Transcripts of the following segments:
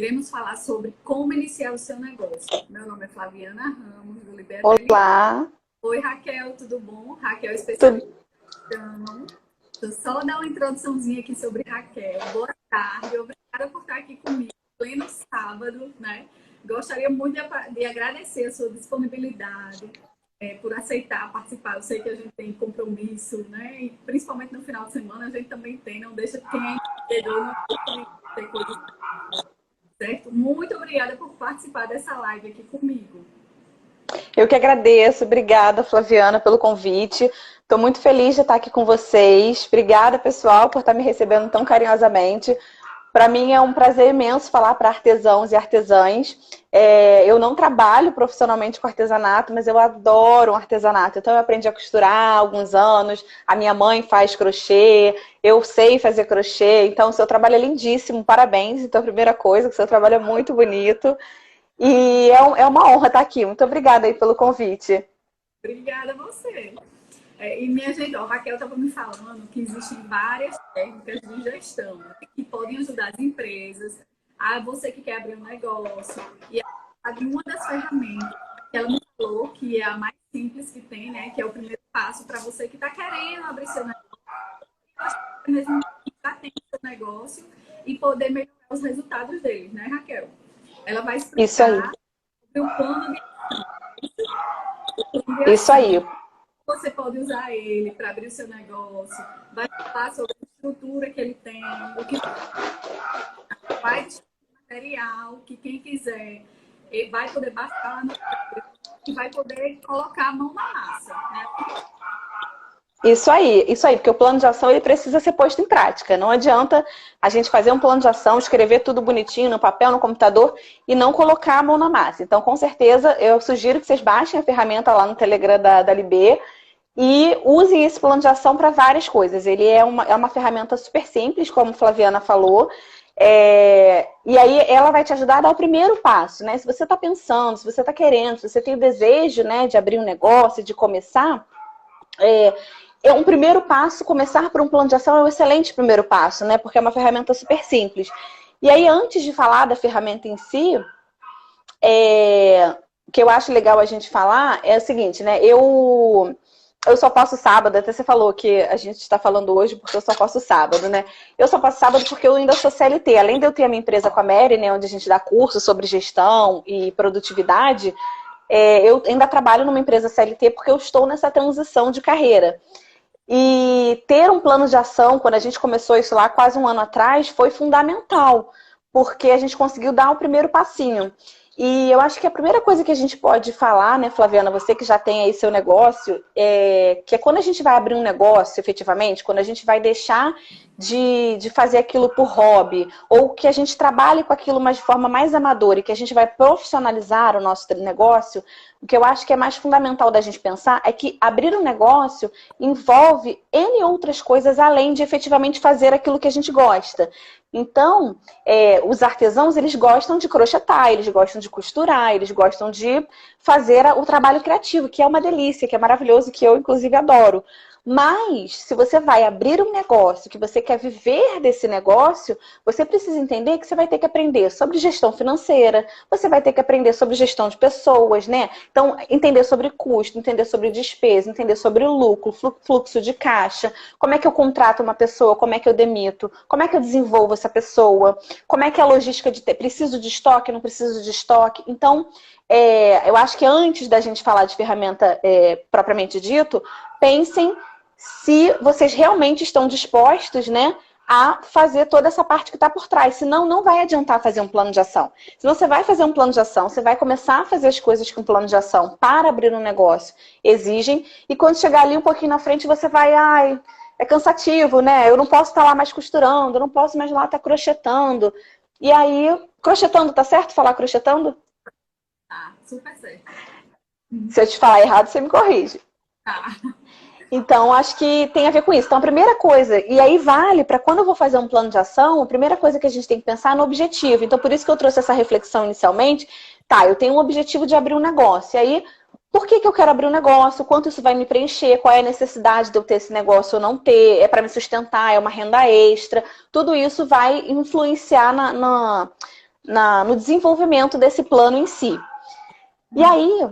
Iremos falar sobre como iniciar o seu negócio. Meu nome é Flaviana Ramos, do Libera. Olá. Oi, Raquel, tudo bom? Raquel, Tudo... especialista. Deixa eu só dar uma introduçãozinha aqui sobre Raquel. Boa tarde, obrigada por estar aqui comigo, pleno sábado, né? Gostaria muito de agradecer a sua disponibilidade, por aceitar participar. Eu sei que a gente tem compromisso, né? E principalmente no final de semana a gente também tem, não deixa quem é empreendedor não deixa de ter coisas, certo? Muito obrigada por participar dessa live aqui comigo. Eu que agradeço. Obrigada, Flaviana, pelo convite. Estou muito feliz de estar aqui com vocês. Obrigada, pessoal, por estar me recebendo tão carinhosamente. Para mim é um prazer imenso falar para artesãos e artesãs. Eu não trabalho profissionalmente com artesanato, mas eu adoro um artesanato. Então eu aprendi a costurar há alguns anos, a minha mãe faz crochê, eu sei fazer crochê, então o seu trabalho é lindíssimo, parabéns. Então, a primeira coisa, que o seu trabalho é muito bonito. E é uma honra estar aqui. Muito obrigada aí pelo convite. Obrigada a você. E minha gente, a Raquel estava me falando que existem várias técnicas de gestão, né, que podem ajudar as empresas, a você que quer abrir um negócio. E uma das ferramentas que ela me falou, que é a mais simples que tem, né, que é o primeiro passo para você que está querendo abrir seu negócio, mesmo que já tem seu negócio e poder melhorar os resultados deles, né, Raquel? Ela vai Isso aí. explicar sobre o plano de Isso aí. você pode usar ele para abrir o seu negócio, vai falar sobre a estrutura que ele tem, o que vai distribuir material, que quem quiser vai poder baixar e vai poder colocar a mão na massa, né? Isso aí, porque o plano de ação ele precisa ser posto em prática. Não adianta a gente fazer um plano de ação, escrever tudo bonitinho no papel, no computador e não colocar a mão na massa. Então, com certeza, eu sugiro que vocês baixem a ferramenta lá no Telegram da Libê e usem esse plano de ação para várias coisas. Ele é uma ferramenta super simples, como a Flaviana falou. E aí ela vai te ajudar a dar o primeiro passo, né? Se você está pensando, se você está querendo, se você tem o desejo, né, de abrir um negócio, de começar... um primeiro passo, começar por um plano de ação é um excelente primeiro passo, né? Porque é uma ferramenta super simples. E aí, antes de falar da ferramenta em si, o que eu acho legal a gente falar é o seguinte, né? Eu só posso sábado, até você falou que a gente está falando hoje porque eu só posso sábado, né? Eu só posso sábado porque eu ainda sou CLT. Além de eu ter a minha empresa com a Mary, né, onde a gente dá curso sobre gestão e produtividade, eu ainda trabalho numa empresa CLT porque eu estou nessa transição de carreira. E ter um plano de ação, quando a gente começou isso lá quase um ano atrás, foi fundamental, porque a gente conseguiu dar o primeiro passinho. E eu acho que a primeira coisa que a gente pode falar, né, Flaviana, você que já tem aí seu negócio, que é quando a gente vai abrir um negócio, efetivamente, quando a gente vai deixar de fazer aquilo por hobby, ou que a gente trabalhe com aquilo mas de forma mais amadora e que a gente vai profissionalizar o nosso negócio, o que eu acho que é mais fundamental da gente pensar é que abrir um negócio envolve N outras coisas além de efetivamente fazer aquilo que a gente gosta. Então, os artesãos, eles gostam de crochetar, eles gostam de costurar, eles gostam de fazer o trabalho criativo, que é uma delícia, que é maravilhoso, que eu, inclusive, adoro. Mas, se você vai abrir um negócio, que você quer viver desse negócio, você precisa entender que você vai ter que aprender sobre gestão financeira, você vai ter que aprender sobre gestão de pessoas, né? Então, entender sobre custo, entender sobre despesa, entender sobre lucro, fluxo de caixa, como é que eu contrato uma pessoa, como é que eu demito, como é que eu desenvolvo essa pessoa, como é que é a logística de ter, preciso de estoque, não preciso de estoque. Então, eu acho que antes da gente falar de ferramenta propriamente dito, pensem se vocês realmente estão dispostos, né, a fazer toda essa parte que está por trás. Senão, não vai adiantar fazer um plano de ação. Se você vai fazer um plano de ação, você vai começar a fazer as coisas que um plano de ação para abrir um negócio exigem, e quando chegar ali um pouquinho na frente, você vai, é cansativo, né? Eu não posso estar lá mais costurando, eu não posso mais lá estar crochetando. E aí, crochetando, tá certo falar crochetando? Tá, super certo. Se eu te falar errado, você me corrige. Tá. Então, acho que tem a ver com isso. Então, a primeira coisa, e aí vale para quando eu vou fazer um plano de ação, a primeira coisa que a gente tem que pensar é no objetivo. Então, por isso que eu trouxe essa reflexão inicialmente. Tá, eu tenho um objetivo de abrir um negócio. E aí, por que eu quero abrir um negócio? Quanto isso vai me preencher? Qual é a necessidade de eu ter esse negócio ou não ter? É para me sustentar? É uma renda extra? Tudo isso vai influenciar no desenvolvimento desse plano em si. E aí,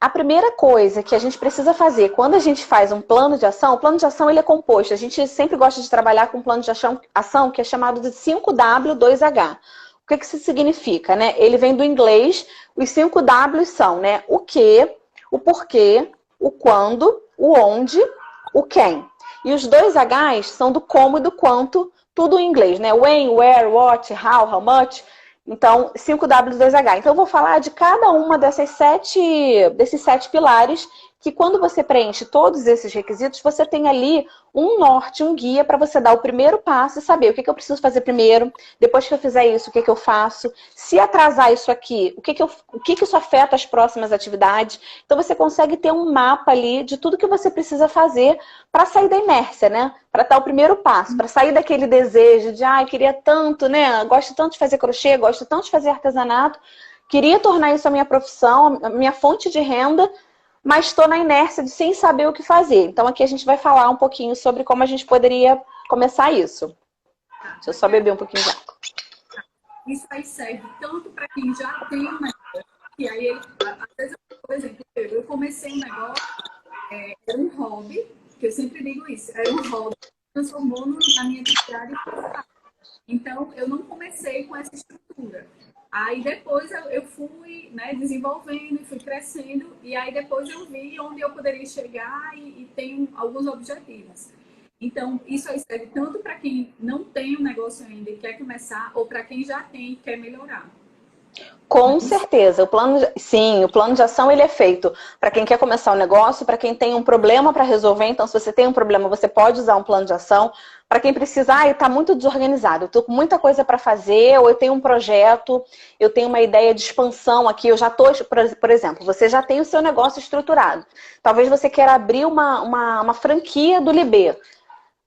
a primeira coisa que a gente precisa fazer quando a gente faz um plano de ação, o plano de ação ele é composto. A gente sempre gosta de trabalhar com um plano de ação que é chamado de 5W2H. O que isso significa, né? Ele vem do inglês, os 5 Ws são, né? O que, o porquê, o quando, o onde, o quem. E os 2 Hs são do como e do quanto, tudo em inglês, né? When, where, what, how much. Então, 5W2H. Então, eu vou falar de cada uma desses 7 pilares, que quando você preenche todos esses requisitos, você tem ali um norte, um guia para você dar o primeiro passo e saber o que eu preciso fazer primeiro, depois que eu fizer isso, o que eu faço, se atrasar isso aqui, o que isso afeta as próximas atividades. Então, você consegue ter um mapa ali de tudo que você precisa fazer para sair da inércia, né? Para dar o primeiro passo, para sair daquele desejo de, queria tanto, né? Gosto tanto de fazer crochê, gosto tanto de fazer artesanato, queria tornar isso a minha profissão, a minha fonte de renda, mas estou na inércia de sem saber o que fazer. Então, aqui a gente vai falar um pouquinho sobre como a gente poderia começar isso. Deixa eu só beber um pouquinho de água. Isso aí serve tanto para quem já tem um negócio, e aí, às vezes, por exemplo, eu comecei um negócio, era um hobby, que eu sempre digo isso, era um hobby, transformou na minha atividade. Então, eu não comecei com essa estrutura. Aí depois eu fui, né, desenvolvendo, fui crescendo, e aí depois eu vi onde eu poderia chegar e tenho alguns objetivos. Então, isso aí serve tanto para quem não tem um negócio ainda e quer começar, ou para quem já tem e quer melhorar. Com certeza. O plano de ação ele é feito para quem quer começar um negócio, para quem tem um problema para resolver. Então, se você tem um problema, você pode usar um plano de ação. Para quem precisa, está muito desorganizado, eu estou com muita coisa para fazer, ou eu tenho um projeto, eu tenho uma ideia de expansão aqui, eu já estou, por exemplo, você já tem o seu negócio estruturado. Talvez você queira abrir uma franquia do Libê.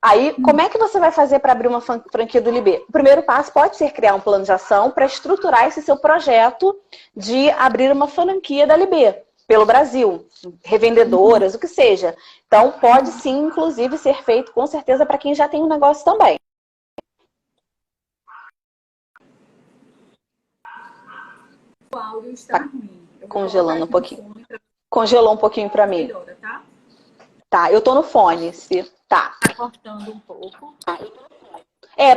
Aí, como é que você vai fazer para abrir uma franquia do Libê? O primeiro passo pode ser criar um plano de ação para estruturar esse seu projeto de abrir uma franquia da Libê pelo Brasil, revendedoras, o que seja. Então, pode sim, inclusive, ser feito com certeza para quem já tem um negócio também. O áudio está ruim. Congelando um pouquinho. Congelou um pouquinho para mim. Melhora, tá? Tá, eu tô no fone. Tá. Tá cortando um pouco.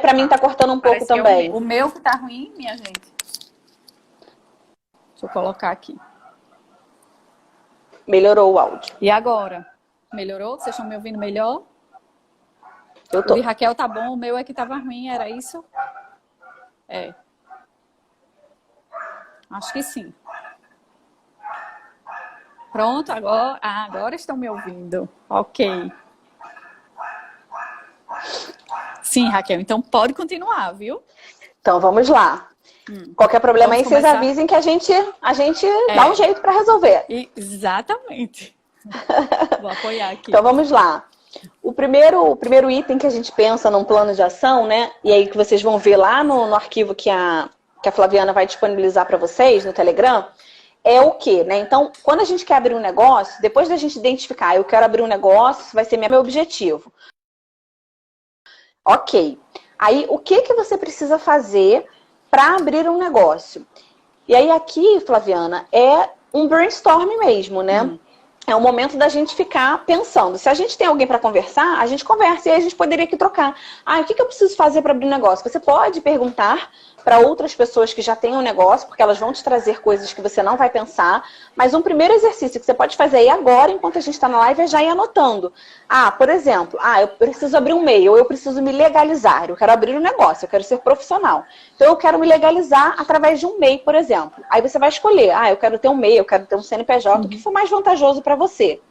Pra mim tá cortando um pouco também. O meu que tá ruim, minha gente. Deixa eu colocar aqui. Melhorou o áudio. E agora? Melhorou? Vocês estão me ouvindo melhor? Eu tô. O de Raquel tá bom, o meu é que tava ruim, era isso? Acho que sim. Pronto, agora estão me ouvindo. Ok. Sim, Raquel, então pode continuar, viu? Então vamos lá. Qualquer problema Vamos aí, vocês começar? avisem que a gente dá um jeito para resolver. Exatamente. Vou apoiar aqui. Então vamos lá. O primeiro item que a gente pensa num plano de ação, né? E aí que vocês vão ver lá no arquivo que a Flaviana vai disponibilizar para vocês no Telegram, é o quê, né? Então, quando a gente quer abrir um negócio, depois da gente identificar, eu quero abrir um negócio, isso vai ser meu objetivo. Ok. Aí, o que você precisa fazer para abrir um negócio? E aí, aqui, Flaviana, é um brainstorm mesmo, né? É o momento da gente ficar pensando. Se a gente tem alguém para conversar, a gente conversa e aí a gente poderia aqui trocar. O que eu preciso fazer para abrir um negócio? Você pode perguntar para outras pessoas que já têm um negócio, porque elas vão te trazer coisas que você não vai pensar. Mas um primeiro exercício que você pode fazer aí agora, enquanto a gente está na live, é já ir anotando. Por exemplo, eu preciso abrir um MEI, ou eu preciso me legalizar. Eu quero abrir um negócio, eu quero ser profissional. Então, eu quero me legalizar através de um MEI, por exemplo. Aí você vai escolher, eu quero ter um MEI, eu quero ter um CNPJ, o que for mais vantajoso para você.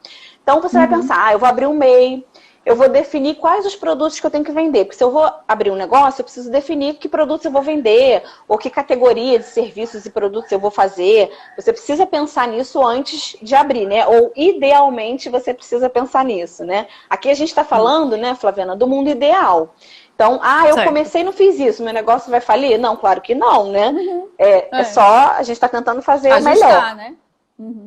Então, você vai pensar, eu vou abrir um MEI, eu vou definir quais os produtos que eu tenho que vender. Porque se eu vou abrir um negócio, eu preciso definir que produtos eu vou vender, ou que categoria de serviços e produtos eu vou fazer. Você precisa pensar nisso antes de abrir, né? Ou, idealmente, você precisa pensar nisso, né? Aqui a gente está falando, né, Flaviana, do mundo ideal. Então, eu comecei e não fiz isso, meu negócio vai falir? Não, claro que não, né? É só, a gente está tentando fazer o melhor. Né?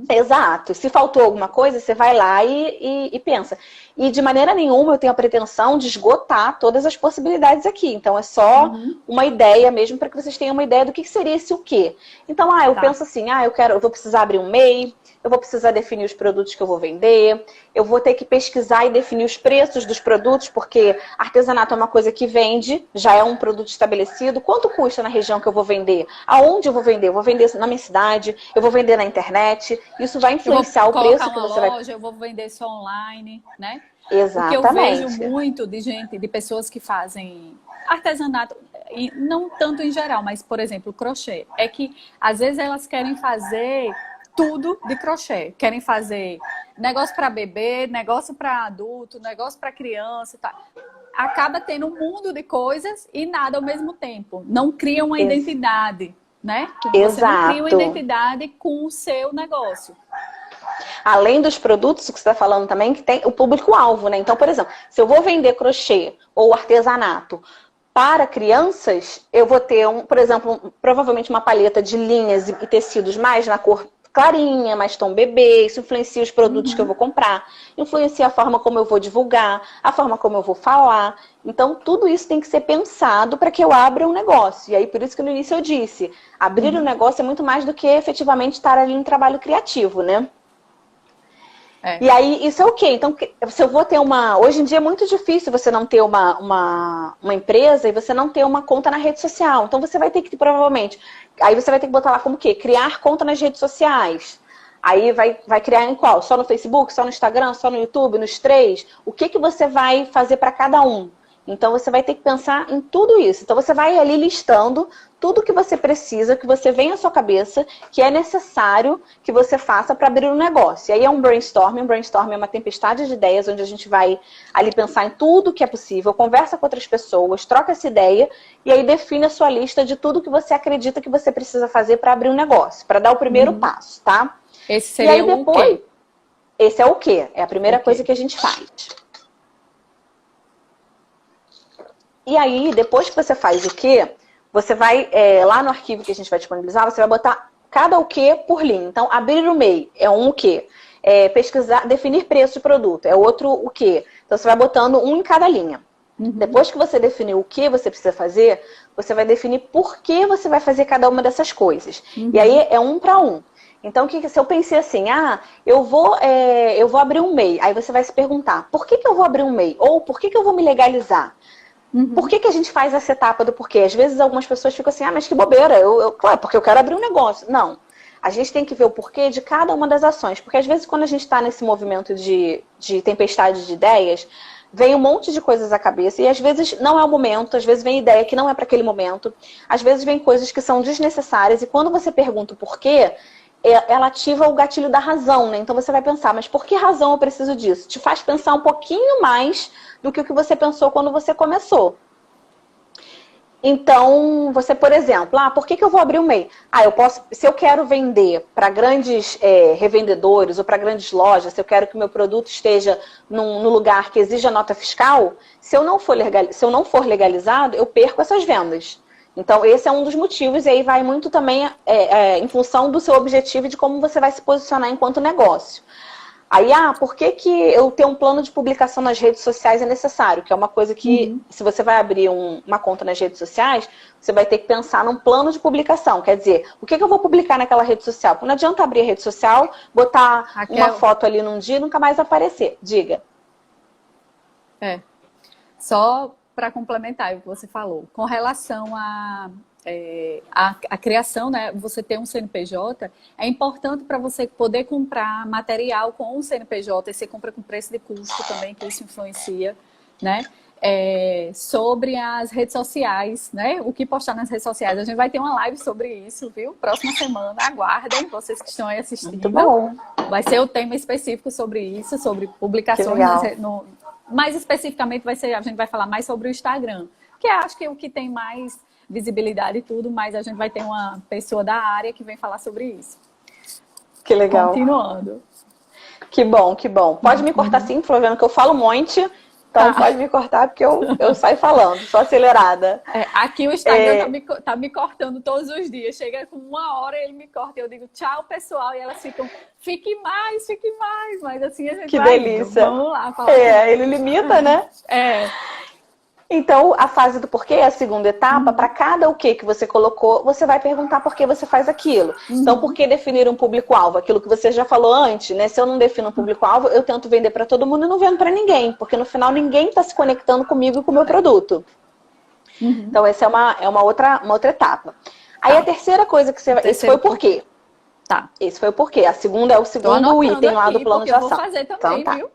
Exato. Se faltou alguma coisa, você vai lá e pensa. E de maneira nenhuma eu tenho a pretensão de esgotar todas as possibilidades aqui. Então é só uma ideia mesmo para que vocês tenham uma ideia do que seria esse o quê. Então, eu penso assim, eu vou precisar abrir um MEI, eu vou precisar definir os produtos que eu vou vender, eu vou ter que pesquisar e definir os preços dos produtos, porque artesanato é uma coisa que vende, já é um produto estabelecido. Quanto custa na região que eu vou vender? Aonde eu vou vender? Eu vou vender na minha cidade, eu vou vender na internet. Isso vai influenciar o preço que você vai... Eu vou vender só online, né? Exatamente. O que eu vejo muito de pessoas que fazem artesanato, e não tanto em geral, mas, por exemplo, crochê, é que às vezes elas querem fazer tudo de crochê. Querem fazer negócio para bebê, negócio para adulto, negócio para criança e tal. Acaba tendo um mundo de coisas e nada ao mesmo tempo. Não cria uma identidade, né? Você não cria uma identidade com o seu negócio. Além dos produtos que você está falando também, que tem o público-alvo, né? Então, por exemplo, se eu vou vender crochê ou artesanato para crianças, eu vou ter, por exemplo, provavelmente uma paleta de linhas e tecidos mais na cor clarinha, mais tom bebê. Isso influencia os produtos que eu vou comprar, influencia a forma como eu vou divulgar, a forma como eu vou falar. Então, tudo isso tem que ser pensado para que eu abra um negócio. E aí, por isso que no início eu disse, abrir um negócio é muito mais do que efetivamente estar ali em trabalho criativo, né? E aí, isso é o quê? Então, se eu vou ter uma... Hoje em dia é muito difícil você não ter uma empresa e você não ter uma conta na rede social. Então, você vai ter que, provavelmente... Aí você vai ter que botar lá como o quê? Criar conta nas redes sociais. Aí vai criar em qual? Só no Facebook, só no Instagram, só no YouTube, nos três? O que você vai fazer para cada um? Então, você vai ter que pensar em tudo isso. Então, você vai ali listando tudo que você precisa, que você vem à sua cabeça, que é necessário que você faça para abrir um negócio. E aí é um brainstorming. Um brainstorming é uma tempestade de ideias, onde a gente vai ali pensar em tudo que é possível, conversa com outras pessoas, troca essa ideia, e aí define a sua lista de tudo que você acredita que você precisa fazer para abrir um negócio, para dar o primeiro passo, tá? Esse seria e aí depois, o quê? Esse é o quê? É a primeira coisa que a gente faz. E aí, depois que você faz o quê, você vai, lá no arquivo que a gente vai disponibilizar, você vai botar cada o quê por linha. Então, abrir o MEI é um o quê? Pesquisar, definir preço de produto é outro o quê? Então, você vai botando um em cada linha. Depois que você definiu o que você precisa fazer, você vai definir por que você vai fazer cada uma dessas coisas. E aí, é um para um. Então, se eu pensei assim, eu vou abrir um MEI, aí você vai se perguntar, por que eu vou abrir um MEI? Ou por que eu vou me legalizar? Por que a gente faz essa etapa do porquê? Às vezes algumas pessoas ficam assim, mas que bobeira, claro, porque eu quero abrir um negócio. Não, a gente tem que ver o porquê de cada uma das ações, porque às vezes quando a gente está nesse movimento de tempestade de ideias, vem um monte de coisas à cabeça e às vezes não é o momento, às vezes vem ideia que não é para aquele momento, às vezes vem coisas que são desnecessárias e quando você pergunta o porquê, ela ativa o gatilho da razão, né? Então você vai pensar, mas por que razão eu preciso disso? Te faz pensar um pouquinho mais do que o que você pensou quando você começou. Então, você, por exemplo, por que eu vou abrir um MEI? Se eu quero vender para grandes revendedores ou para grandes lojas, se eu quero que o meu produto esteja num lugar que exija nota fiscal, se eu não for legalizado, eu perco essas vendas. Então, esse é um dos motivos, e aí vai muito também em função do seu objetivo e de como você vai se posicionar enquanto negócio. Aí, por que eu ter um plano de publicação nas redes sociais é necessário? Que é uma coisa que, se você vai abrir uma conta nas redes sociais, você vai ter que pensar num plano de publicação. Quer dizer, o que eu vou publicar naquela rede social? Porque não adianta abrir a rede social, botar uma foto ali num dia e nunca mais aparecer. Diga. Só para complementar o que você falou, com relação a criação, né? Você ter um CNPJ, é importante para você poder comprar material com o CNPJ, e você compra com preço de custo também, que isso influencia, né? Sobre as redes sociais, né? O que postar nas redes sociais. A gente vai ter uma live sobre isso, viu? Próxima semana, aguardem, vocês que estão aí assistindo. Muito bom. Vai ser o tema específico sobre isso, sobre publicações mais especificamente a gente vai falar mais sobre o Instagram, que acho que é o que tem mais visibilidade e tudo, mas a gente vai ter uma pessoa da área que vem falar sobre isso. Que legal. Continuando. Que bom, que bom. Pode me cortar sim, Flaviano, que eu falo um monte. Então pode me cortar porque eu saio falando, sou acelerada. Aqui o Instagram tá me cortando todos os dias. Chega com 1 hora, ele me corta e eu digo tchau, pessoal. E elas ficam, fique mais. Mas assim a gente Que vai delícia. indo. Vamos lá. Falar Ele limita, né? Então, a fase do porquê é a segunda etapa. Para cada o que você colocou, você vai perguntar por que você faz aquilo. Então, por que definir um público-alvo? Aquilo que você já falou antes, né? Se eu não defino um público-alvo, eu tento vender para todo mundo e não vendo para ninguém. Porque no final, ninguém está se conectando comigo e com o meu produto. Então, essa é uma outra etapa. Aí, a terceira coisa que você vai... Esse foi o porquê. Tá. Esse foi o porquê. A segunda é o segundo item lá do plano de ação. Eu vou fazer também, então, tá. Viu?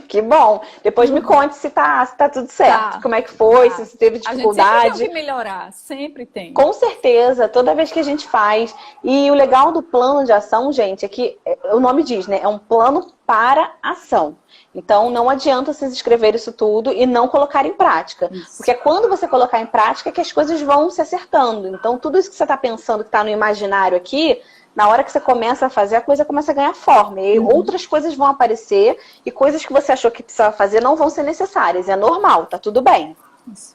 Que bom. Depois me conte se tá tudo certo. Como é que foi, se teve dificuldade. A gente sempre tem que melhorar, sempre tem. Com certeza, toda vez que a gente faz. E o legal do plano de ação, gente, é que o nome diz, né? É um plano para ação. Então, não adianta vocês escreverem isso tudo e não colocar em prática. Isso. Porque é quando você colocar em prática que as coisas vão se acertando. Então, tudo isso que você está pensando que está no imaginário aqui, na hora que você começa a fazer, a coisa começa a ganhar forma. E outras coisas vão aparecer e coisas que você achou que precisava fazer não vão ser necessárias. É normal, tá tudo bem. Isso.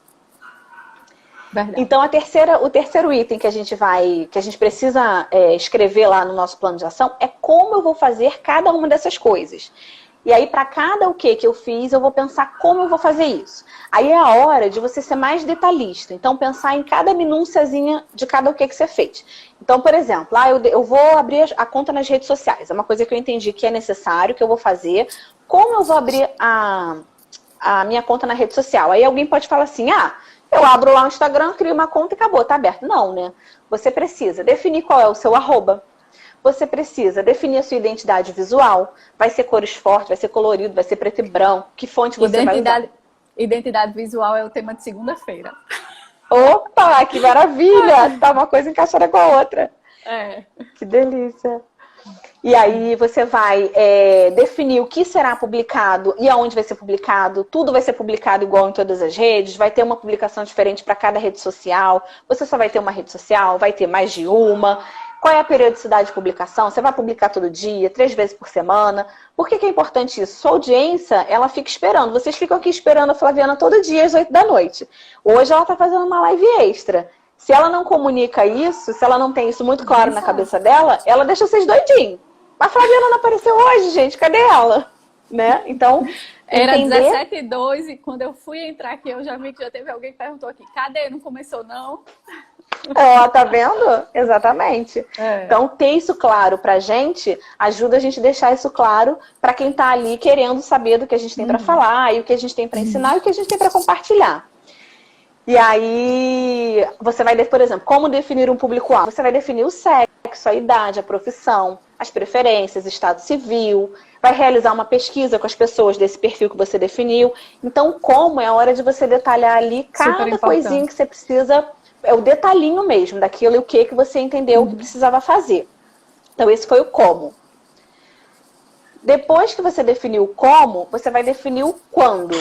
Verdade. Então, o terceiro item que a gente precisa escrever lá no nosso plano de ação é como eu vou fazer cada uma dessas coisas. E aí, para cada o que eu fiz, eu vou pensar como eu vou fazer isso. Aí é a hora de você ser mais detalhista. Então, pensar em cada minúciazinha de cada o que você fez. Então, por exemplo, eu vou abrir a conta nas redes sociais. É uma coisa que eu entendi que é necessário, que eu vou fazer. Como eu vou abrir a minha conta na rede social? Aí alguém pode falar assim, eu abro lá o Instagram, crio uma conta e acabou, tá aberto. Não, né? Você precisa definir qual é o seu arroba. Você precisa definir a sua identidade visual. Vai ser cores fortes, vai ser colorido, vai ser preto e branco. Que fonte você vai usar? Identidade visual é o tema de segunda-feira. Opa, que maravilha! Tá uma coisa encaixada com a outra. Que delícia. E aí você vai definir o que será publicado e aonde vai ser publicado. Tudo vai ser publicado igual em todas as redes. Vai ter uma publicação diferente para cada rede social. Você só vai ter uma rede social, vai ter mais de uma. Qual é a periodicidade de publicação? Você vai publicar todo dia, 3 vezes por semana? Por que é importante isso? Sua audiência, ela fica esperando. Vocês ficam aqui esperando a Flaviana todo dia às 8 da noite. Hoje ela está fazendo uma live extra. Se ela não comunica isso, se ela não tem isso muito claro na cabeça dela, ela deixa vocês doidinhos. A Flaviana não apareceu hoje, gente. Cadê ela? Né? Então, era 17h02 e quando eu fui entrar aqui, eu já vi que já teve alguém que perguntou aqui, cadê? Não começou, não? Tá vendo? Exatamente. Então, ter isso claro pra gente ajuda a gente a deixar isso claro pra quem tá ali querendo saber do que a gente tem pra falar e o que a gente tem pra ensinar e o que a gente tem pra compartilhar. E aí, você vai, por exemplo, como definir um público-alvo? Você vai definir o sexo, a idade, a profissão, as preferências, estado civil, vai realizar uma pesquisa com as pessoas desse perfil que você definiu. Então, como é a hora de você detalhar ali cada coisinha que você precisa. É o detalhinho mesmo daquilo e o que você entendeu que precisava fazer. Então, esse foi o como. Depois que você definiu o como, você vai definir o quando.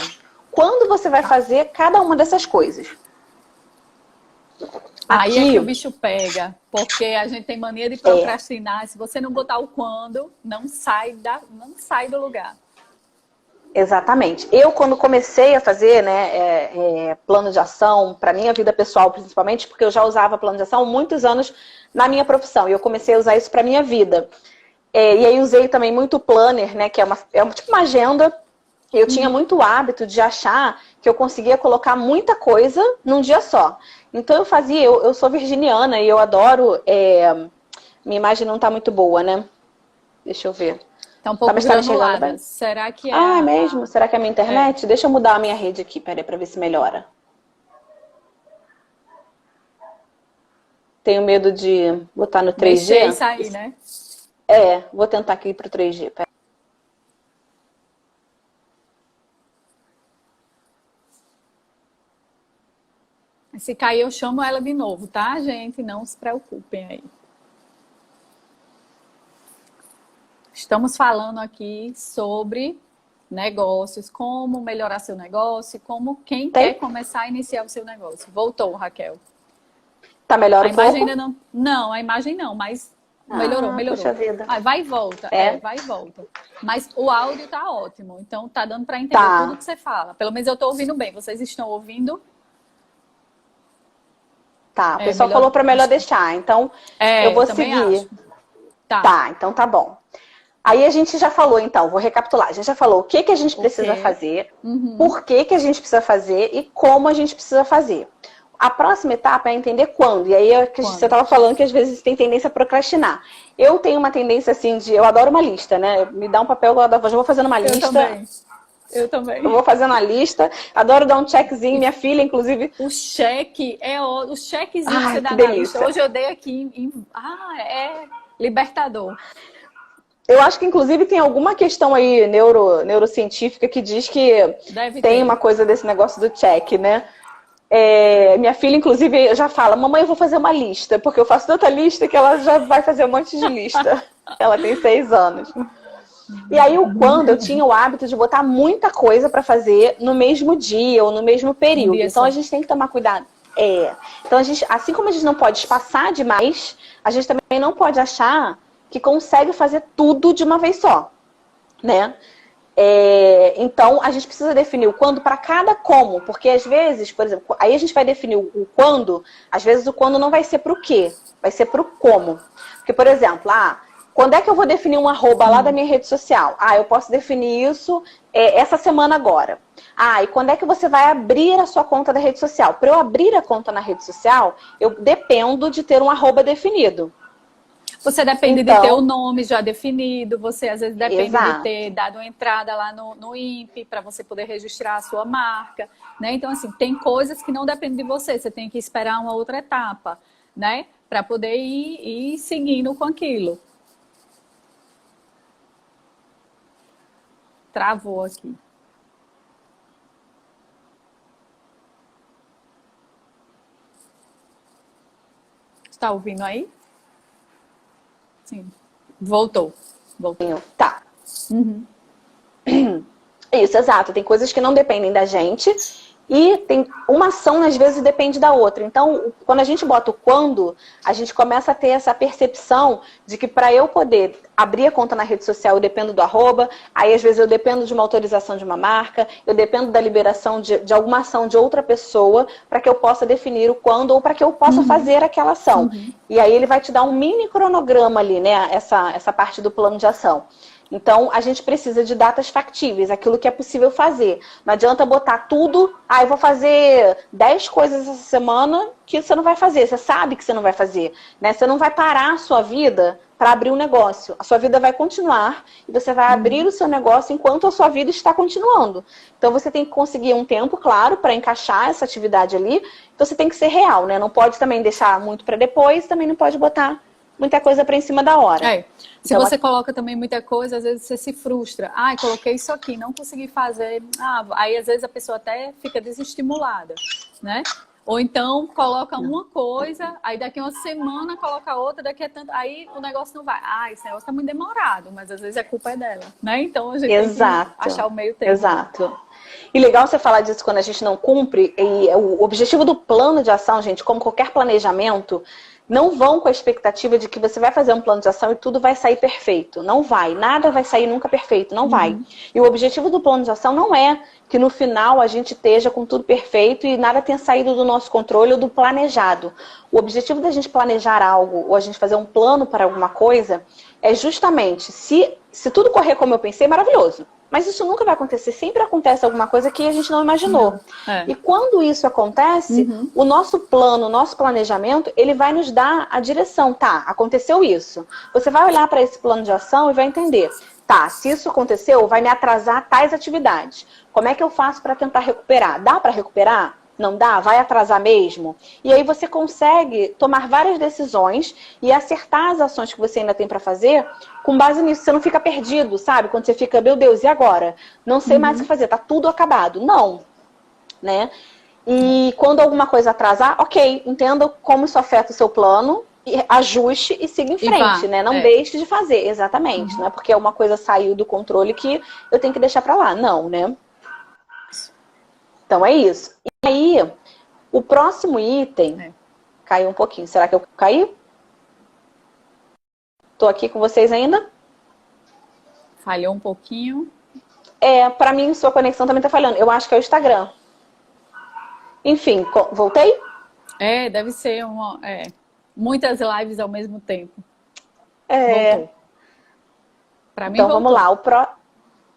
Quando você vai fazer cada uma dessas coisas. Aí é que o bicho pega, porque a gente tem mania de procrastinar. Se você não botar o quando, não sai do lugar. Exatamente. Eu, quando comecei a fazer plano de ação, para minha vida pessoal principalmente, porque eu já usava plano de ação há muitos anos na minha profissão, e eu comecei a usar isso para minha vida. E aí usei também muito o planner, né, que é tipo uma agenda. Eu tinha muito hábito de achar que eu conseguia colocar muita coisa num dia só. Então eu fazia, eu sou virginiana e eu adoro... minha imagem não tá muito boa, né? Deixa eu ver. Tá um pouco granulada. Será que é... é mesmo? Será que é a minha internet? Deixa eu mudar a minha rede aqui, peraí, pra ver se melhora. Tenho medo de botar no 3G. Mexer e sair, né? Vou tentar aqui pro 3G, peraí. Se cair, eu chamo ela de novo, tá, gente? Não se preocupem aí. Estamos falando aqui sobre negócios, como melhorar seu negócio, como quem quer começar a iniciar o seu negócio. Voltou, Raquel. Tá melhor um pouco? A imagem ainda não. Não, a imagem não, mas Melhorou, melhorou. Puxa vida. Vai e volta, vai e volta. Mas o áudio tá ótimo, então tá dando para entender tudo que você fala. Pelo menos eu tô ouvindo bem. Vocês estão ouvindo? Tá, o pessoal falou para melhor deixar, então eu vou seguir. Tá, então tá bom. Aí a gente já falou, então, vou recapitular. A gente já falou o que a gente precisa fazer, por que a gente precisa fazer e como a gente precisa fazer. A próxima etapa é entender quando. E aí você estava falando que às vezes tem tendência a procrastinar. Eu tenho uma tendência assim eu adoro uma lista, né? Me dá um papel, eu já vou fazendo uma lista. Eu também. Eu vou fazendo a lista. Adoro dar um checkzinho. Minha filha, inclusive. O cheque o chequezinho que você dá na lista. Hoje eu dei aqui é libertador. Eu acho que, inclusive, tem alguma questão aí neurocientífica que diz que tem uma coisa desse negócio do check, né? Minha filha, inclusive, já fala, mamãe, eu vou fazer uma lista, porque eu faço tanta lista que ela já vai fazer um monte de lista. Ela tem 6 anos. E aí, quando eu tinha o hábito de botar muita coisa para fazer no mesmo dia ou no mesmo período. Então, a gente tem que tomar cuidado. Então, assim como a gente não pode espaçar demais, a gente também não pode achar que consegue fazer tudo de uma vez só, né? Então, a gente precisa definir o quando para cada como, porque às vezes, por exemplo, aí a gente vai definir o quando, às vezes o quando não vai ser para o quê, vai ser para o como. Porque, por exemplo, quando é que eu vou definir um arroba lá da minha rede social? Eu posso definir isso essa semana agora. E quando é que você vai abrir a sua conta da rede social? Para eu abrir a conta na rede social, eu dependo de ter um arroba definido. Você depende de ter o nome já definido, você às vezes depende de ter dado uma entrada lá no INPE para você poder registrar a sua marca, né? Então, assim, tem coisas que não dependem de você, você tem que esperar uma outra etapa, né? Para poder ir seguindo com aquilo. Travou aqui. Está ouvindo aí? Sim. Voltou. Tá. Isso, exato. Tem coisas que não dependem da gente e tem uma ação, às vezes, depende da outra. Então, quando a gente bota o quando, a gente começa a ter essa percepção de que para eu poder abrir a conta na rede social, eu dependo do arroba, aí às vezes eu dependo de uma autorização de uma marca, eu dependo da liberação de alguma ação de outra pessoa para que eu possa definir o quando ou para que eu possa fazer aquela ação. E aí ele vai te dar um mini cronograma ali, né? Essa parte do plano de ação. Então, a gente precisa de datas factíveis, aquilo que é possível fazer. Não adianta botar tudo, eu vou fazer 10 coisas essa semana que você não vai fazer. Você sabe que você não vai fazer, né? Você não vai parar a sua vida para abrir um negócio. A sua vida vai continuar e você vai abrir o seu negócio enquanto a sua vida está continuando. Então, você tem que conseguir um tempo, claro, para encaixar essa atividade ali. Então, você tem que ser real, né? Não pode também deixar muito para depois, também não pode botar muita coisa para em cima da hora. Se então, você coloca também muita coisa, às vezes você se frustra. Coloquei isso aqui, não consegui fazer. Aí às vezes a pessoa até fica desestimulada, né? Ou então coloca uma coisa, aí daqui uma semana coloca outra, daqui a tanto... Aí o negócio não vai. Esse negócio tá muito demorado, mas às vezes a culpa é dela, né? Então a gente tem que achar o meio termo. Exato. E legal você falar disso quando a gente não cumpre. E o objetivo do plano de ação, gente, como qualquer planejamento, não vão com a expectativa de que você vai fazer um plano de ação e tudo vai sair perfeito. Não vai. Nada vai sair nunca perfeito. Não vai. E o objetivo do plano de ação não é que no final a gente esteja com tudo perfeito e nada tenha saído do nosso controle ou do planejado. O objetivo da gente planejar algo ou a gente fazer um plano para alguma coisa é justamente, se tudo correr como eu pensei, maravilhoso. Mas isso nunca vai acontecer. Sempre acontece alguma coisa que a gente não imaginou. E quando isso acontece, o nosso plano, o nosso planejamento, ele vai nos dar a direção. Aconteceu isso. Você vai olhar para esse plano de ação e vai entender. Se isso aconteceu, vai me atrasar tais atividades. Como é que eu faço para tentar recuperar? Dá para recuperar? Não dá? Vai atrasar mesmo? E aí você consegue tomar várias decisões e acertar as ações que você ainda tem para fazer com base nisso. Você não fica perdido, sabe? Quando você fica, meu Deus, e agora? Não sei mais o que fazer, tá tudo acabado. Não, né? E quando alguma coisa atrasar, ok, entenda como isso afeta o seu plano, ajuste e siga em frente, né? Não deixe de fazer, exatamente. Não é porque uma coisa saiu do controle que eu tenho que deixar para lá. Não, né? Então é isso. E aí, o próximo item... Caiu um pouquinho. Será que eu caí? Tô aqui com vocês ainda? Falhou um pouquinho. Pra mim, sua conexão também tá falhando. Eu acho que é o Instagram. Enfim, voltei? Deve ser muitas lives ao mesmo tempo. Voltou. Pra mim, então, voltou. vamos lá.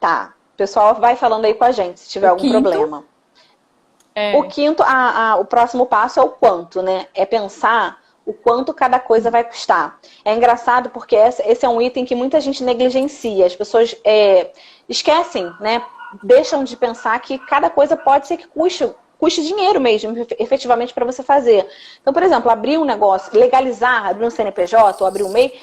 Tá. O pessoal vai falando aí com a gente, se tiver algum problema. O quinto, o próximo passo é o quanto, né? É pensar o quanto cada coisa vai custar. É engraçado porque esse é um item que muita gente negligencia. As pessoas esquecem, né? Deixam de pensar que cada coisa pode ser que custe dinheiro mesmo, efetivamente, para você fazer. Então, por exemplo, abrir um negócio, legalizar, abrir um CNPJ ou abrir um MEI,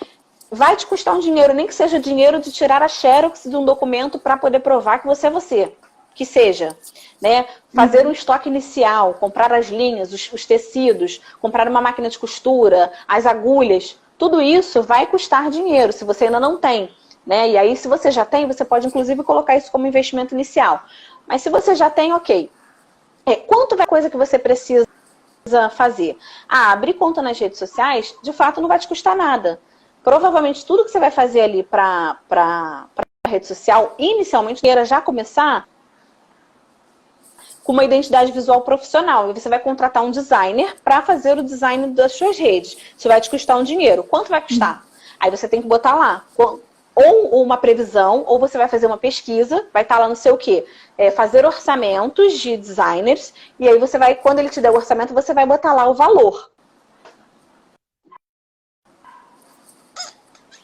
vai te custar um dinheiro, nem que seja dinheiro de tirar a xerox de um documento para poder provar que você é você. Que seja, né? Fazer um estoque inicial, comprar as linhas, os tecidos, comprar uma máquina de costura, as agulhas, tudo isso vai custar dinheiro, se você ainda não tem, né? E aí, se você já tem, você pode, inclusive, colocar isso como investimento inicial. Mas se você já tem, ok. Quanto vai a coisa que você precisa fazer? Abrir conta nas redes sociais, de fato, não vai te custar nada. Provavelmente, tudo que você vai fazer ali para a rede social, inicialmente, queira já começar com uma identidade visual profissional. E você vai contratar um designer para fazer o design das suas redes. Isso vai te custar um dinheiro. Quanto vai custar? Aí você tem que botar lá. Ou uma previsão, ou você vai fazer uma pesquisa, vai estar lá no seu quê? Fazer orçamentos de designers, e aí você vai, quando ele te der o orçamento, você vai botar lá o valor.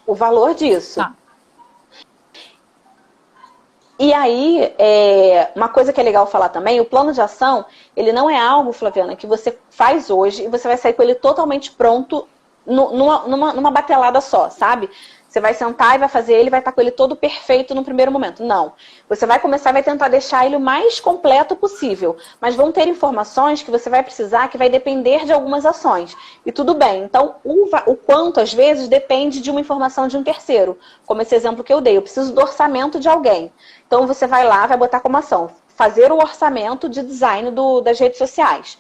O valor disso. E aí, uma coisa que é legal falar também, o plano de ação, ele não é algo, Flaviana, que você faz hoje e você vai sair com ele totalmente pronto numa batelada só, sabe? Você vai sentar e vai fazer ele, vai estar com ele todo perfeito no primeiro momento. Não. Você vai começar e vai tentar deixar ele o mais completo possível. Mas vão ter informações que você vai precisar, que vai depender de algumas ações. E tudo bem. Então, o quanto, às vezes, depende de uma informação de um terceiro. Como esse exemplo que eu dei. Eu preciso do orçamento de alguém. Então, você vai lá, vai botar como ação. Fazer o orçamento de design das redes sociais.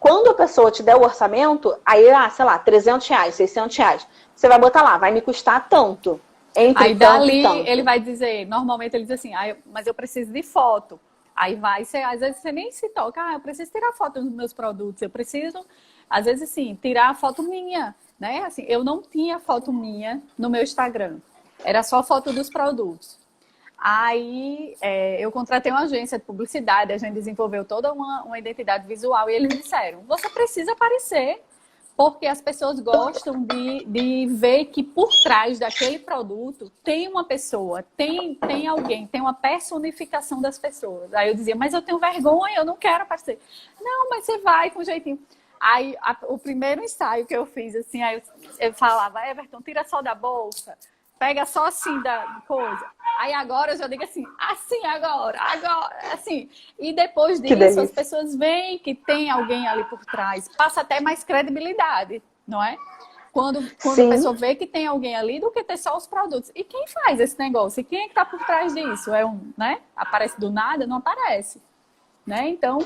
Quando a pessoa te der o orçamento, aí, sei lá, R$300, R$600, você vai botar lá, vai me custar tanto. Aí dali ele vai dizer, normalmente ele diz assim, mas eu preciso de foto. Aí vai, às vezes você nem se toca, eu preciso tirar foto dos meus produtos, eu preciso, às vezes assim, tirar a foto minha, né? Assim, eu não tinha foto minha no meu Instagram, era só foto dos produtos. Aí eu contratei uma agência de publicidade, a gente desenvolveu toda uma identidade visual e eles disseram, você precisa aparecer, porque as pessoas gostam de ver que por trás daquele produto tem uma pessoa, tem alguém, tem uma personificação das pessoas. Aí eu dizia, mas eu tenho vergonha, eu não quero aparecer. Não, mas você vai com jeitinho. Aí o primeiro ensaio que eu fiz, assim, aí eu falava, Everton, tira só da bolsa. Pega só assim da coisa. Aí agora eu já digo assim agora, assim. E depois disso, as pessoas veem que tem alguém ali por trás. Passa até mais credibilidade, não é? Quando a pessoa vê que tem alguém ali, do que ter só os produtos. E quem faz esse negócio? E quem é que está por trás disso? Né? Aparece do nada? Não aparece. Né? Então,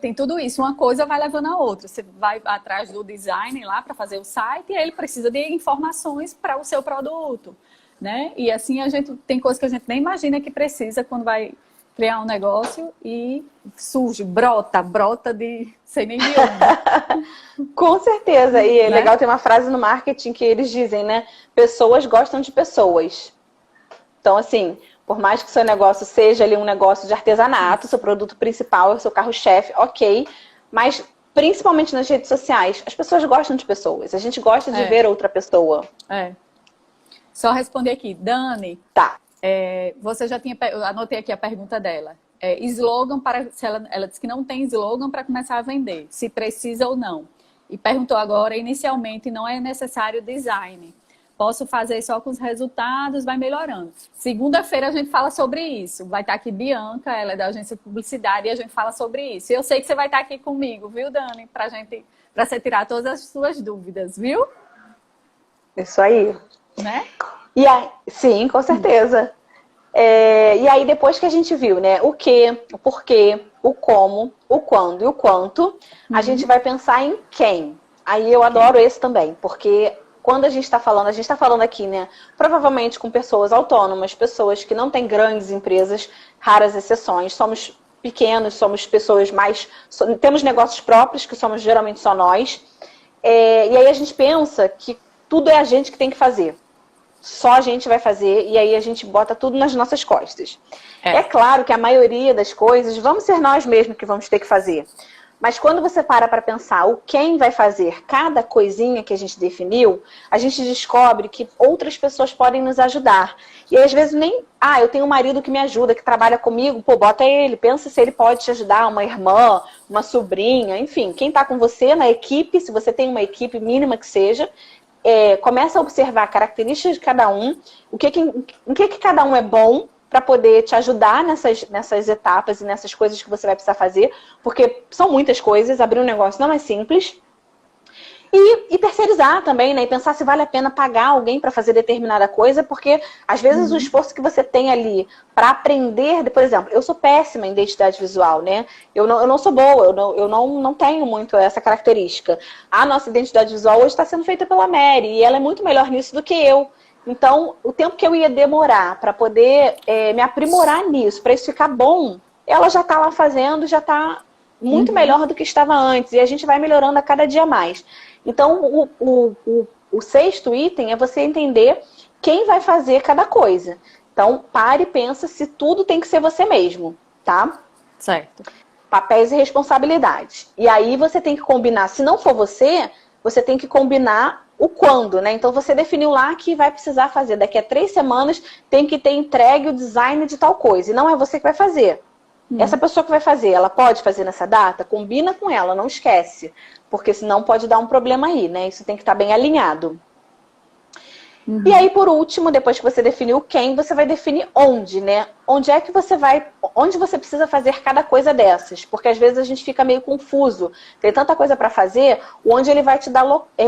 tem tudo isso. Uma coisa vai levando a outra. Você vai atrás do design lá para fazer o site e ele precisa de informações para o seu produto, né? E assim tem coisas que a gente nem imagina que precisa quando vai criar um negócio e surge, brota de sem nem de onde. Com certeza. E é legal ter uma frase no marketing que eles dizem, né? Pessoas gostam de pessoas. Então, assim, por mais que o seu negócio seja ali um negócio de artesanato, seu produto principal é o seu carro-chefe, ok. Mas, principalmente nas redes sociais, as pessoas gostam de pessoas. A gente gosta de ver outra pessoa. Só responder aqui. Dani, tá. Você já tinha... Eu anotei aqui a pergunta dela. Slogan para... Ela disse que não tem slogan para começar a vender. Se precisa ou não. E perguntou agora, inicialmente, não é necessário design. Posso fazer só com os resultados, vai melhorando. Segunda-feira a gente fala sobre isso. Vai estar aqui Bianca, ela é da agência de publicidade, e a gente fala sobre isso. E eu sei que você vai estar aqui comigo, viu, Dani? Para você tirar todas as suas dúvidas, viu? Isso aí. Né? E aí, sim, com certeza. E aí, depois que a gente viu, né, o que, o porquê, o como, o quando e o quanto, a gente vai pensar em quem. Aí eu adoro esse também, porque quando a gente está falando aqui, né? Provavelmente com pessoas autônomas, pessoas que não têm grandes empresas, raras exceções. Somos pequenos, somos pessoas temos negócios próprios, que somos geralmente só nós. E aí a gente pensa que tudo é a gente que tem que fazer. Só a gente vai fazer, e aí a gente bota tudo nas nossas costas. É claro que a maioria das coisas, vamos ser nós mesmos que vamos ter que fazer. Mas quando você para pensar o quem vai fazer cada coisinha que a gente definiu, a gente descobre que outras pessoas podem nos ajudar. E às vezes eu tenho um marido que me ajuda, que trabalha comigo, pô, bota ele, pensa se ele pode te ajudar, uma irmã, uma sobrinha, enfim, quem está com você na equipe, se você tem uma equipe mínima que seja, começa a observar características de cada um, em que cada um é bom, para poder te ajudar nessas etapas e nessas coisas que você vai precisar fazer, porque são muitas coisas, abrir um negócio não é simples. E terceirizar também, né? E pensar se vale a pena pagar alguém para fazer determinada coisa, porque às vezes o esforço que você tem ali para aprender, por exemplo, eu sou péssima em identidade visual, né? Eu não sou boa, eu não tenho muito essa característica. A nossa identidade visual hoje está sendo feita pela Mary, e ela é muito melhor nisso do que eu. Então, o tempo que eu ia demorar para poder me aprimorar nisso, para isso ficar bom, ela já está lá fazendo, já está muito melhor do que estava antes. E a gente vai melhorando a cada dia mais. Então, o sexto item é você entender quem vai fazer cada coisa. Então, pare e pensa se tudo tem que ser você mesmo, tá? Certo. Papéis e responsabilidades. E aí você tem que combinar, se não for você tem que combinar o quando, né? Então você definiu lá que vai precisar fazer. Daqui a 3 semanas tem que ter entregue o design de tal coisa. E não é você que vai fazer. Essa pessoa que vai fazer, ela pode fazer nessa data? Combina com ela, não esquece. Porque senão pode dar um problema aí, né? Isso tem que estar bem alinhado. E aí, por último, depois que você definiu quem, você vai definir onde, né? Onde é que você vai, onde você precisa fazer cada coisa dessas. Porque às vezes a gente fica meio confuso. Tem tanta coisa para fazer, onde ele vai te dar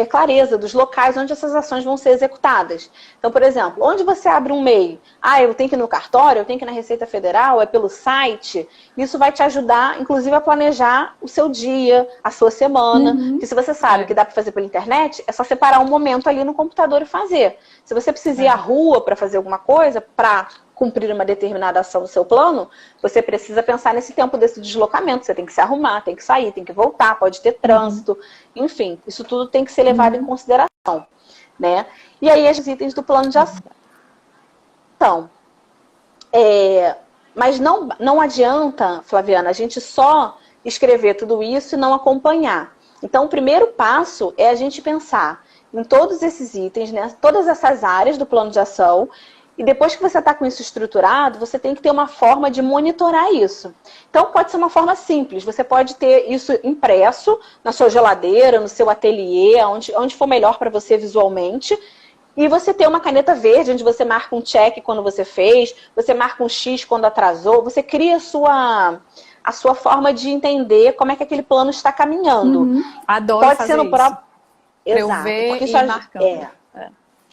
clareza dos locais onde essas ações vão ser executadas. Então, por exemplo, onde você abre um MEI? Eu tenho que ir no cartório, eu tenho que ir na Receita Federal, é pelo site. Isso vai te ajudar, inclusive, a planejar o seu dia, a sua semana. Que se você sabe que dá para fazer pela internet, é só separar um momento ali no computador e fazer. Se você precisa ir à rua para fazer alguma coisa, para cumprir uma determinada ação do seu plano, você precisa pensar nesse tempo desse deslocamento. Você tem que se arrumar, tem que sair, tem que voltar, pode ter trânsito. Enfim, isso tudo tem que ser levado em consideração, né? E aí, os itens do plano de ação. Então, mas não adianta, Flaviana, a gente só escrever tudo isso e não acompanhar. Então, o primeiro passo é a gente pensar em todos esses itens, né? Todas essas áreas do plano de ação. E depois que você está com isso estruturado, você tem que ter uma forma de monitorar isso. Então, pode ser uma forma simples. Você pode ter isso impresso na sua geladeira, no seu ateliê, onde for melhor para você visualmente. E você ter uma caneta verde, onde você marca um check quando você fez, você marca um X quando atrasou. Você cria a sua forma de entender como é que aquele plano está caminhando. Adoro pode fazer ser no isso. próprio... Eu ver porque e marcando.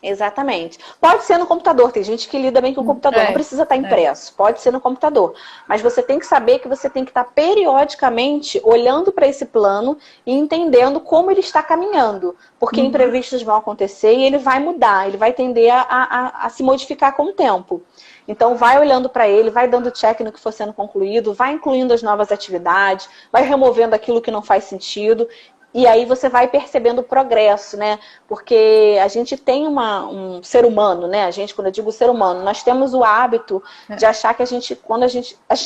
Exatamente. Pode ser no computador, tem gente que lida bem com o computador, não precisa estar impresso, pode ser no computador. Mas você tem que saber que você tem que estar periodicamente olhando para esse plano e entendendo como ele está caminhando. Porque imprevistos vão acontecer e ele vai mudar, ele vai tender a se modificar com o tempo. Então, vai olhando para ele, vai dando check no que for sendo concluído, vai incluindo as novas atividades, vai removendo aquilo que não faz sentido. E aí você vai percebendo o progresso, né? Porque a gente tem um ser humano, né? Quando eu digo ser humano, nós temos o hábito de achar que a gente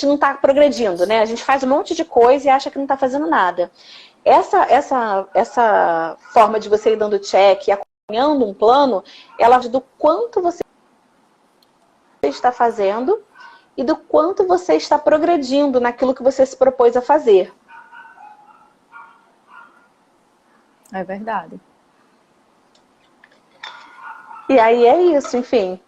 não está progredindo, né? A gente faz um monte de coisa e acha que não está fazendo nada. Essa forma de você ir dando check e acompanhando um plano, ela do quanto você está fazendo e do quanto você está progredindo naquilo que você se propôs a fazer. É verdade. E aí é isso, enfim.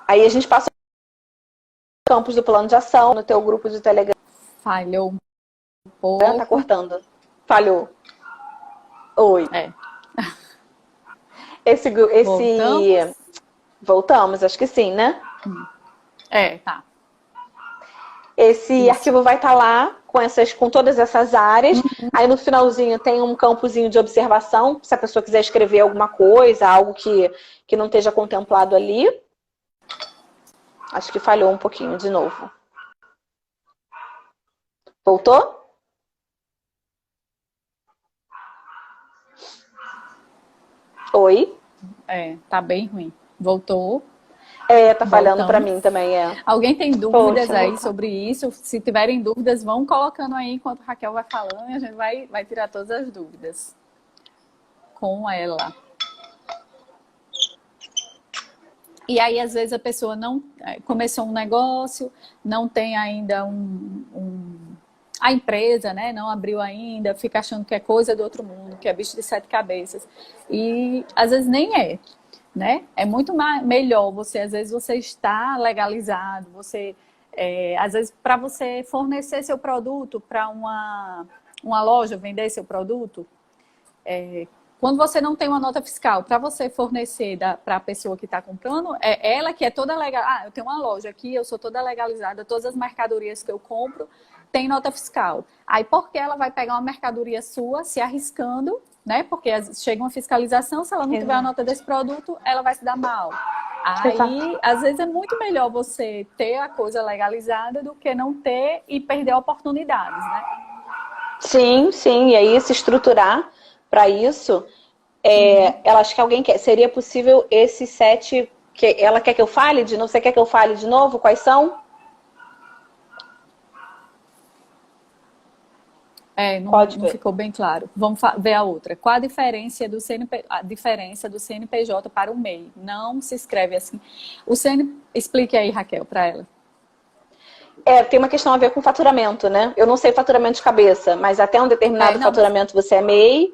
Aí a gente passa os campos do plano de ação no teu grupo de Telegram. Falhou um pouco. Tá cortando. Falhou. Oi. Voltamos? Voltamos, acho que sim, né? Tá. Esse arquivo vai estar lá com todas essas áreas. Aí no finalzinho tem um campozinho de observação, se a pessoa quiser escrever alguma coisa, algo que não esteja contemplado ali. Acho que falhou um pouquinho de novo. Voltou? Oi? Tá bem ruim. Voltou. Tá falhando para mim também, Alguém tem dúvidas Poxa, aí sobre isso? Se tiverem dúvidas, vão colocando aí enquanto a Raquel vai falando e a gente vai tirar todas as dúvidas com ela. E aí, às vezes, a pessoa não começou um negócio, não tem ainda a empresa, né? Não abriu ainda, fica achando que é coisa do outro mundo, que é bicho de 7 cabeças. E às vezes nem é, né? É muito melhor às vezes você está legalizado, às vezes para você fornecer seu produto para uma loja, vender seu produto, quando você não tem uma nota fiscal, para você fornecer para a pessoa que está comprando, é ela que é toda legal. Eu tenho uma loja aqui, eu sou toda legalizada, todas as mercadorias que eu compro tem nota fiscal. Aí, por que ela vai pegar uma mercadoria sua, se arriscando, né? Porque chega uma fiscalização, se ela não tiver a nota desse produto, ela vai se dar mal. Aí, às vezes, é muito melhor você ter a coisa legalizada do que não ter e perder oportunidades, né? Sim, sim. E aí, se estruturar para isso, ela acha que alguém quer. Seria possível esses 7 que ela quer que eu fale de novo? Você quer que eu fale de novo? Quais são? Não ficou bem claro. Vamos ver a outra. Qual a diferença do CNPJ para o MEI? Não se escreve assim. Explique aí, Raquel, para ela. Tem uma questão a ver com faturamento, né? Eu não sei faturamento de cabeça, mas até um determinado faturamento você é MEI.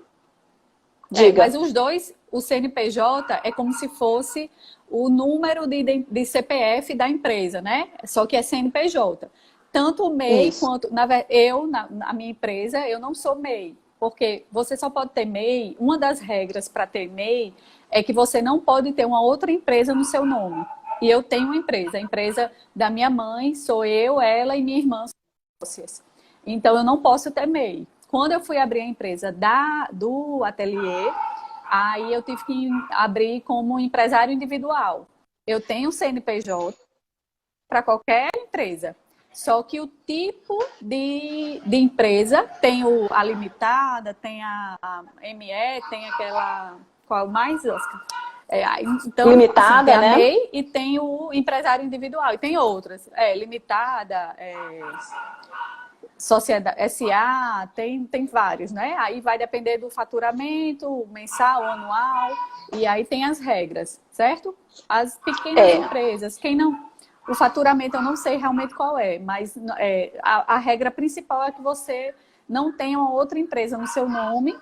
Diga. Mas os dois, o CNPJ é como se fosse o número de CPF da empresa, né? Só que é CNPJ. Tanto o MEI quanto... na minha empresa, eu não sou MEI. Porque você só pode ter MEI... Uma das regras para ter MEI é que você não pode ter uma outra empresa no seu nome. E eu tenho uma empresa. A empresa da minha mãe sou eu, ela e minha irmã sócias. Então, eu não posso ter MEI. Quando eu fui abrir a empresa do ateliê, aí eu tive que abrir como empresário individual. Eu tenho CNPJ para qualquer empresa. Só que o tipo de empresa tem a limitada, tem a ME, tem aquela... Qual mais, Oscar? Então, limitada, assim, tem a né? MEI e tem o empresário individual. E tem outras. Limitada, Sociedade SA, tem vários, né? Aí vai depender do faturamento mensal, anual, e aí tem as regras, certo? As pequenas empresas, o faturamento eu não sei realmente qual mas a regra principal é que você não tenha uma outra empresa no seu nome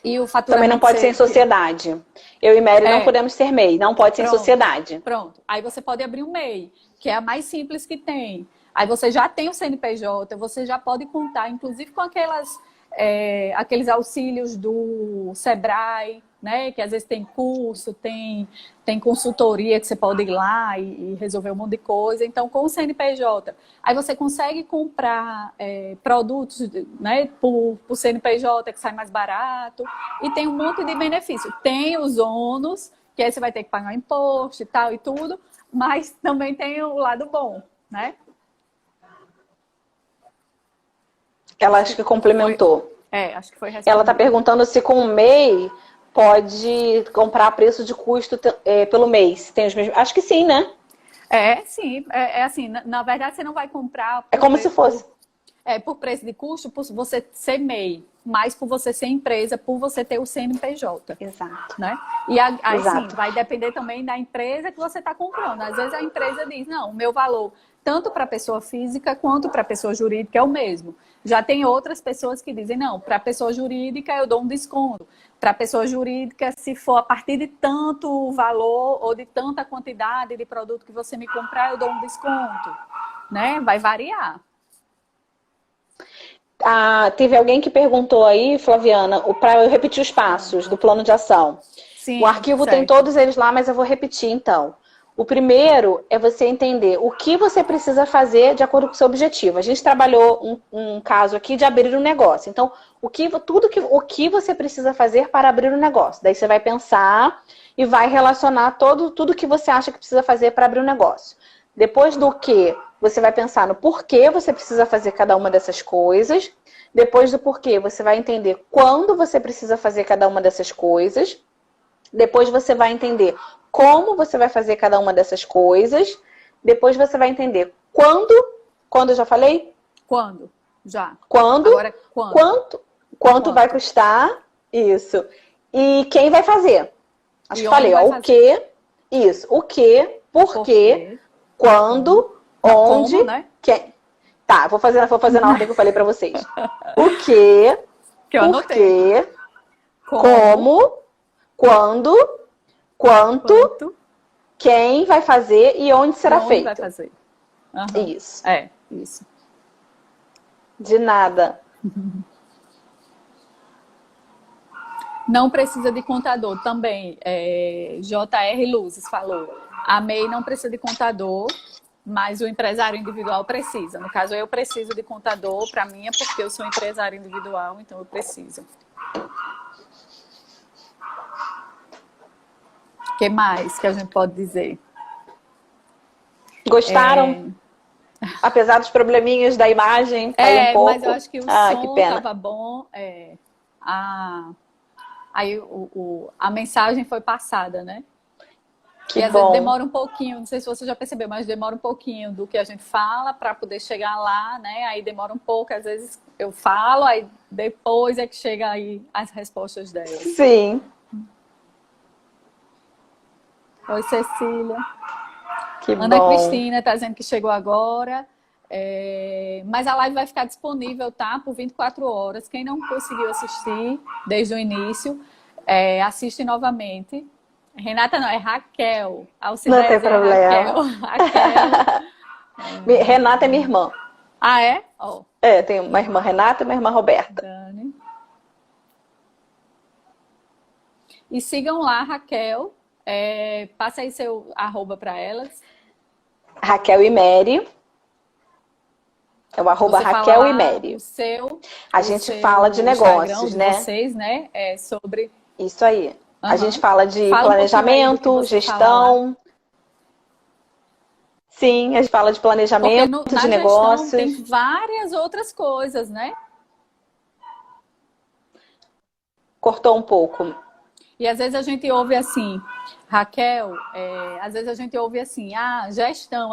e o faturamento... Também não pode ser em sociedade. Eu e Mary não podemos ser MEI, não pode ser em sociedade. Pronto. Aí você pode abrir um MEI, que é a mais simples que tem. Aí você já tem o CNPJ, você já pode contar, inclusive com aqueles auxílios do Sebrae, né? Que às vezes tem curso, tem consultoria que você pode ir lá e resolver um monte de coisa. Então, com o CNPJ, aí você consegue comprar produtos, né, por CNPJ, que sai mais barato, e tem um monte de benefício. Tem os ônus, que aí você vai ter que pagar imposto e tal e tudo, mas também tem o lado bom, né? Ela acho que complementou. Acho que foi respondido. Ela está perguntando se com o MEI pode comprar a preço de custo pelo mês. Tem os mesmos... Acho que sim, né? Sim. Assim, na verdade você não vai comprar... É como se fosse. Por preço de custo, por você ser MEI, mas por você ser empresa, por você ter o CNPJ. Exato. Né? E aí sim, vai depender também da empresa que você está comprando. Às vezes a empresa diz, não, o meu valor, tanto para a pessoa física quanto para a pessoa jurídica, é o mesmo. Já tem outras pessoas que dizem, não, para a pessoa jurídica eu dou um desconto. Para a pessoa jurídica, se for a partir de tanto valor ou de tanta quantidade de produto que você me comprar, eu dou um desconto. Né? Vai variar. Teve alguém que perguntou aí, Flaviana, para eu repetir os passos do plano de ação. Sim, o arquivo tem todos eles lá, mas eu vou repetir então. O primeiro é você entender o que você precisa fazer de acordo com o seu objetivo. A gente trabalhou um caso aqui de abrir um negócio. Então, o que você precisa fazer para abrir um negócio? Daí você vai pensar e vai relacionar tudo que você acha que precisa fazer para abrir um negócio. Depois do que, você vai pensar no porquê você precisa fazer cada uma dessas coisas. Depois do porquê, você vai entender quando você precisa fazer cada uma dessas coisas. Depois você vai entender como você vai fazer cada uma dessas coisas. Depois você vai entender quando. Quando eu já falei? Quando? Já. Quando. Agora, quando? Quanto vai custar? Isso. E quem vai fazer? Acho que falei, ó, o que. Isso. O que, por quê, quando, onde, como, né? quem. Tá, vou fazer na ordem que eu falei pra vocês. O que, por quê, como, quando, quanto, quem vai fazer e onde será feito. Vai fazer. Isso. Isso. De nada. Não precisa de contador também. J.R. Luzes falou. A MEI não precisa de contador, mas o empresário individual precisa. No caso, eu preciso de contador para mim, porque eu sou empresário individual, então eu preciso. O que mais que a gente pode dizer? Gostaram? Apesar dos probleminhas da imagem, um pouco. Mas eu acho que o som estava bom. Aí a mensagem foi passada, né? Que às bom. vezes demora um pouquinho, não sei se você já percebeu, mas demora um pouquinho do que a gente fala para poder chegar lá, né? Aí demora um pouco, às vezes eu falo, aí depois é que chega aí as respostas dela. Sim. Oi, Cecília. Que Ana bom. Cristina está dizendo que chegou agora. Mas a live vai ficar disponível, tá? Por 24 horas. Quem não conseguiu assistir desde o início, assiste novamente. Renata não, é Raquel. Não tem problema. Raquel. Renata é minha irmã. Ah, é? Oh. Tem uma irmã Renata e uma irmã Roberta. Dani. E sigam lá, Raquel. Passa aí seu @, para elas. Raquel e Mary. É o @ Raquel e Mary. A gente fala de negócios, né? Vocês, né? Sobre... Isso aí. A gente fala de planejamento, gestão. Sim, a gente fala de planejamento de negócios. Tem várias outras coisas, né? Cortou um pouco. E às vezes a gente ouve assim, Raquel, às vezes a gente ouve assim, gestão,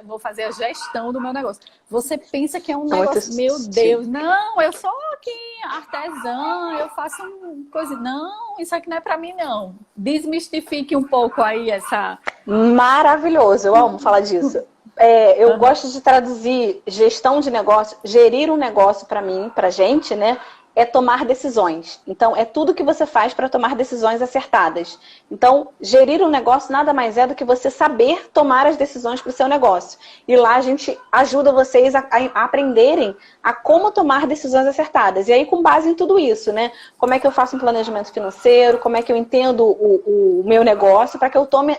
vou fazer a gestão do meu negócio. Você pensa que é um negócio, meu Deus, não, eu sou aqui artesã, eu faço coisa, não, isso aqui não é pra mim não. Desmistifique um pouco aí essa... Maravilhoso, eu amo falar disso. Eu gosto de traduzir gestão de negócio, gerir um negócio pra mim, pra gente, né? É tomar decisões. Então, é tudo que você faz para tomar decisões acertadas. Então, gerir um negócio nada mais é do que você saber tomar as decisões para o seu negócio. E lá a gente ajuda vocês a aprenderem a como tomar decisões acertadas. E aí, com base em tudo isso, né? Como é que eu faço um planejamento financeiro, como é que eu entendo o meu negócio para que eu tome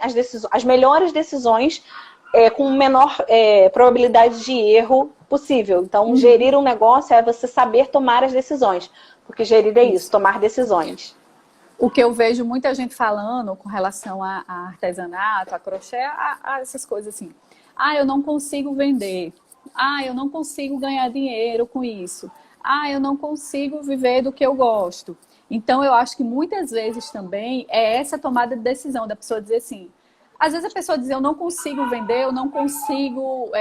as melhores decisões com menor probabilidade de erro possível. Então, gerir um negócio é você saber tomar as decisões. Porque gerir é isso, tomar decisões. O que eu vejo muita gente falando com relação a artesanato, a crochê, a essas coisas assim. Eu não consigo vender. Eu não consigo ganhar dinheiro com isso. Eu não consigo viver do que eu gosto. Então, eu acho que muitas vezes também é essa tomada de decisão da pessoa dizer assim... Às vezes a pessoa diz, eu não consigo vender, eu não consigo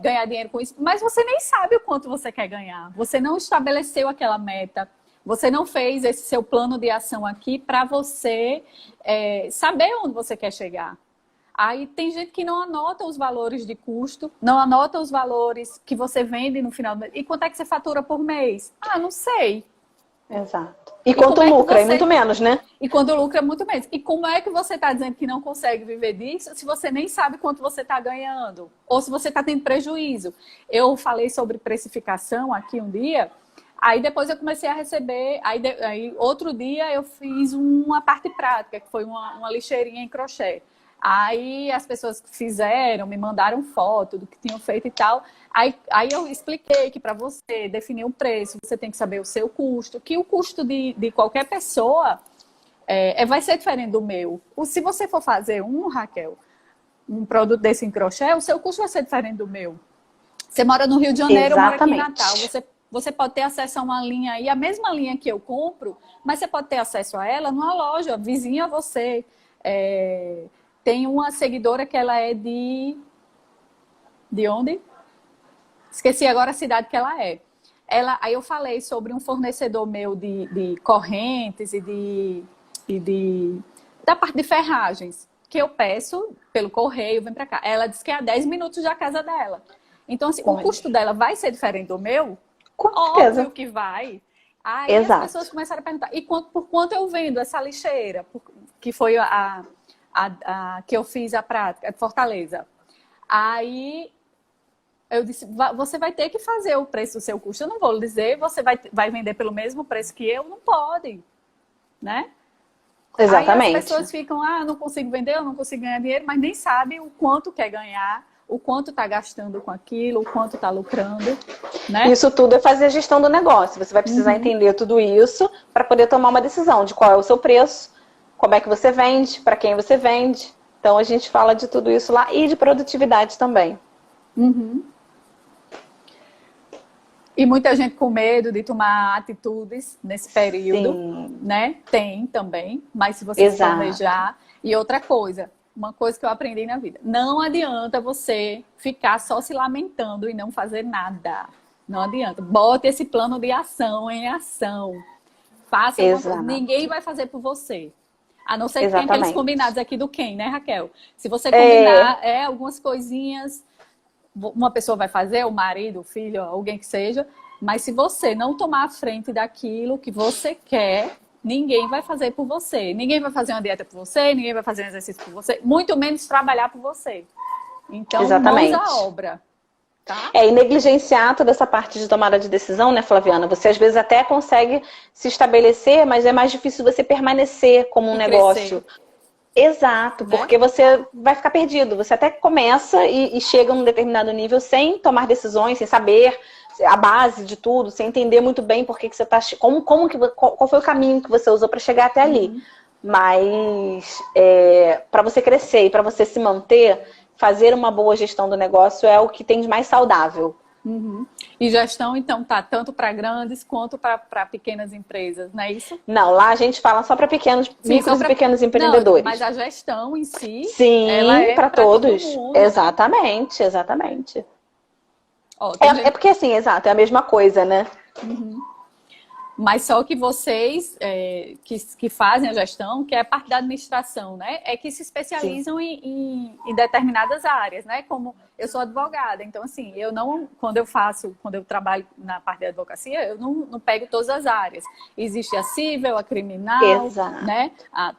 ganhar dinheiro com isso, mas você nem sabe o quanto você quer ganhar. Você não estabeleceu aquela meta, você não fez esse seu plano de ação aqui para você saber onde você quer chegar. Aí tem gente que não anota os valores de custo, não anota os valores que você vende no final do mês. E quanto é que você fatura por mês? Não sei. Exato. E quanto lucra, é muito menos, né? E quando lucra, muito menos. E como é que você está dizendo que não consegue viver disso se você nem sabe quanto você está ganhando? Ou se você está tendo prejuízo? Eu falei sobre precificação aqui um dia, aí depois eu comecei a receber, aí outro dia eu fiz uma parte prática, que foi uma lixeirinha em crochê. Aí as pessoas fizeram, me mandaram foto do que tinham feito e tal. Aí eu expliquei que para você definir um preço, você tem que saber o seu custo, que o custo de qualquer pessoa vai ser diferente do meu. Se você for fazer Raquel, um produto desse em crochê, o seu custo vai ser diferente do meu. Você mora no Rio de Janeiro, eu moro aqui em Natal. Você pode ter acesso a uma linha aí, a mesma linha que eu compro, mas você pode ter acesso a ela numa loja, vizinha a você. Tem uma seguidora que ela é de onde? Esqueci agora a cidade que ela é. Aí eu falei sobre um fornecedor meu de correntes da parte de ferragens, que eu peço pelo correio, vem para cá. Ela disse que é a 10 minutos da casa dela. Então, assim, o custo dela vai ser diferente do meu? Com certeza. Óbvio que vai. Aí Exato. as pessoas começaram a perguntar, e por quanto eu vendo essa lixeira? Que foi que eu fiz a prática de Fortaleza. Aí eu disse, você vai ter que fazer o preço do seu custo. Eu não vou lhe dizer, você vai vender pelo mesmo preço que eu? Não pode, né? Exatamente. Aí as pessoas ficam, não consigo vender, eu não consigo ganhar dinheiro, mas nem sabem o quanto quer ganhar, o quanto está gastando com aquilo, o quanto está lucrando, né? Isso tudo é fazer a gestão do negócio. Você vai precisar entender tudo isso para poder tomar uma decisão de qual é o seu preço, como é que você vende, para quem você vende. Então a gente fala de tudo isso lá e de produtividade também. E muita gente com medo de tomar atitudes nesse período, Sim. né? Tem também, mas se você se planejar. E outra coisa, uma coisa que eu aprendi na vida, não adianta você ficar só se lamentando e não fazer nada. Não adianta. Bote esse plano de ação em ação. Faça alguma coisa. Ninguém vai fazer por você. A não ser que tenha aqueles combinados aqui do Ken, né, Raquel? Se você combinar algumas coisinhas, uma pessoa vai fazer, o marido, o filho, alguém que seja, mas se você não tomar a frente daquilo que você quer, ninguém vai fazer por você. Ninguém vai fazer uma dieta por você, ninguém vai fazer um exercício por você, muito menos trabalhar por você. Então, mãos à obra. Tá? E negligenciar toda essa parte de tomada de decisão, né, Flaviana? Você às vezes até consegue se estabelecer, mas é mais difícil você permanecer como um negócio. Exato, porque você vai ficar perdido. Você até começa e chega num determinado nível sem tomar decisões, sem saber a base de tudo, sem entender muito bem por que você está... Qual foi o caminho que você usou para chegar até ali. Mas para você crescer e para você se manter, fazer uma boa gestão do negócio é o que tem de mais saudável. E gestão, então, tá tanto para grandes quanto para pequenas empresas, não é isso? Não, lá a gente fala só para micros e pequenos empreendedores. Não, mas a gestão em si, sim, ela é para todos. Todo mundo. Exatamente. É porque assim, exato, é a mesma coisa, né? Mas só que vocês que fazem a gestão, que é a parte da administração, né? É que se especializam em determinadas áreas, né? Como eu sou advogada, então assim, quando eu trabalho na parte da advocacia, eu não pego todas as áreas. Existe a civil, a criminal, né?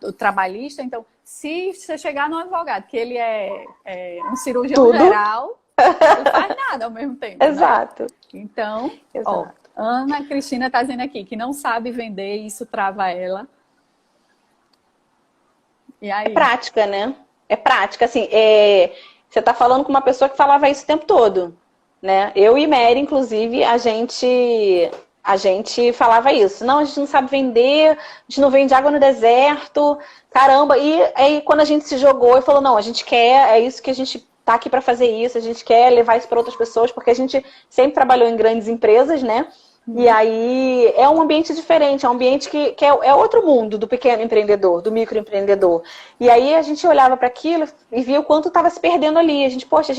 O trabalhista. Então, se você chegar no advogado, que ele é um cirurgião geral, não faz nada ao mesmo tempo. Exato. Né? Então, Ana Cristina está dizendo aqui que não sabe vender e isso trava ela. E aí? É prática, né? É prática. Assim, você está falando com uma pessoa que falava isso o tempo todo, né? Eu e Mary, inclusive, a gente falava isso. Não, a gente não sabe vender, a gente não vende água no deserto, caramba. E aí, quando a gente se jogou e falou, não, a gente quer, é isso que a gente tá aqui para fazer isso, a gente quer levar isso para outras pessoas, porque a gente sempre trabalhou em grandes empresas, né? E aí é um ambiente diferente, é um ambiente que é outro mundo do pequeno empreendedor, do microempreendedor. E aí a gente olhava para aquilo e via o quanto estava se perdendo ali. A gente pode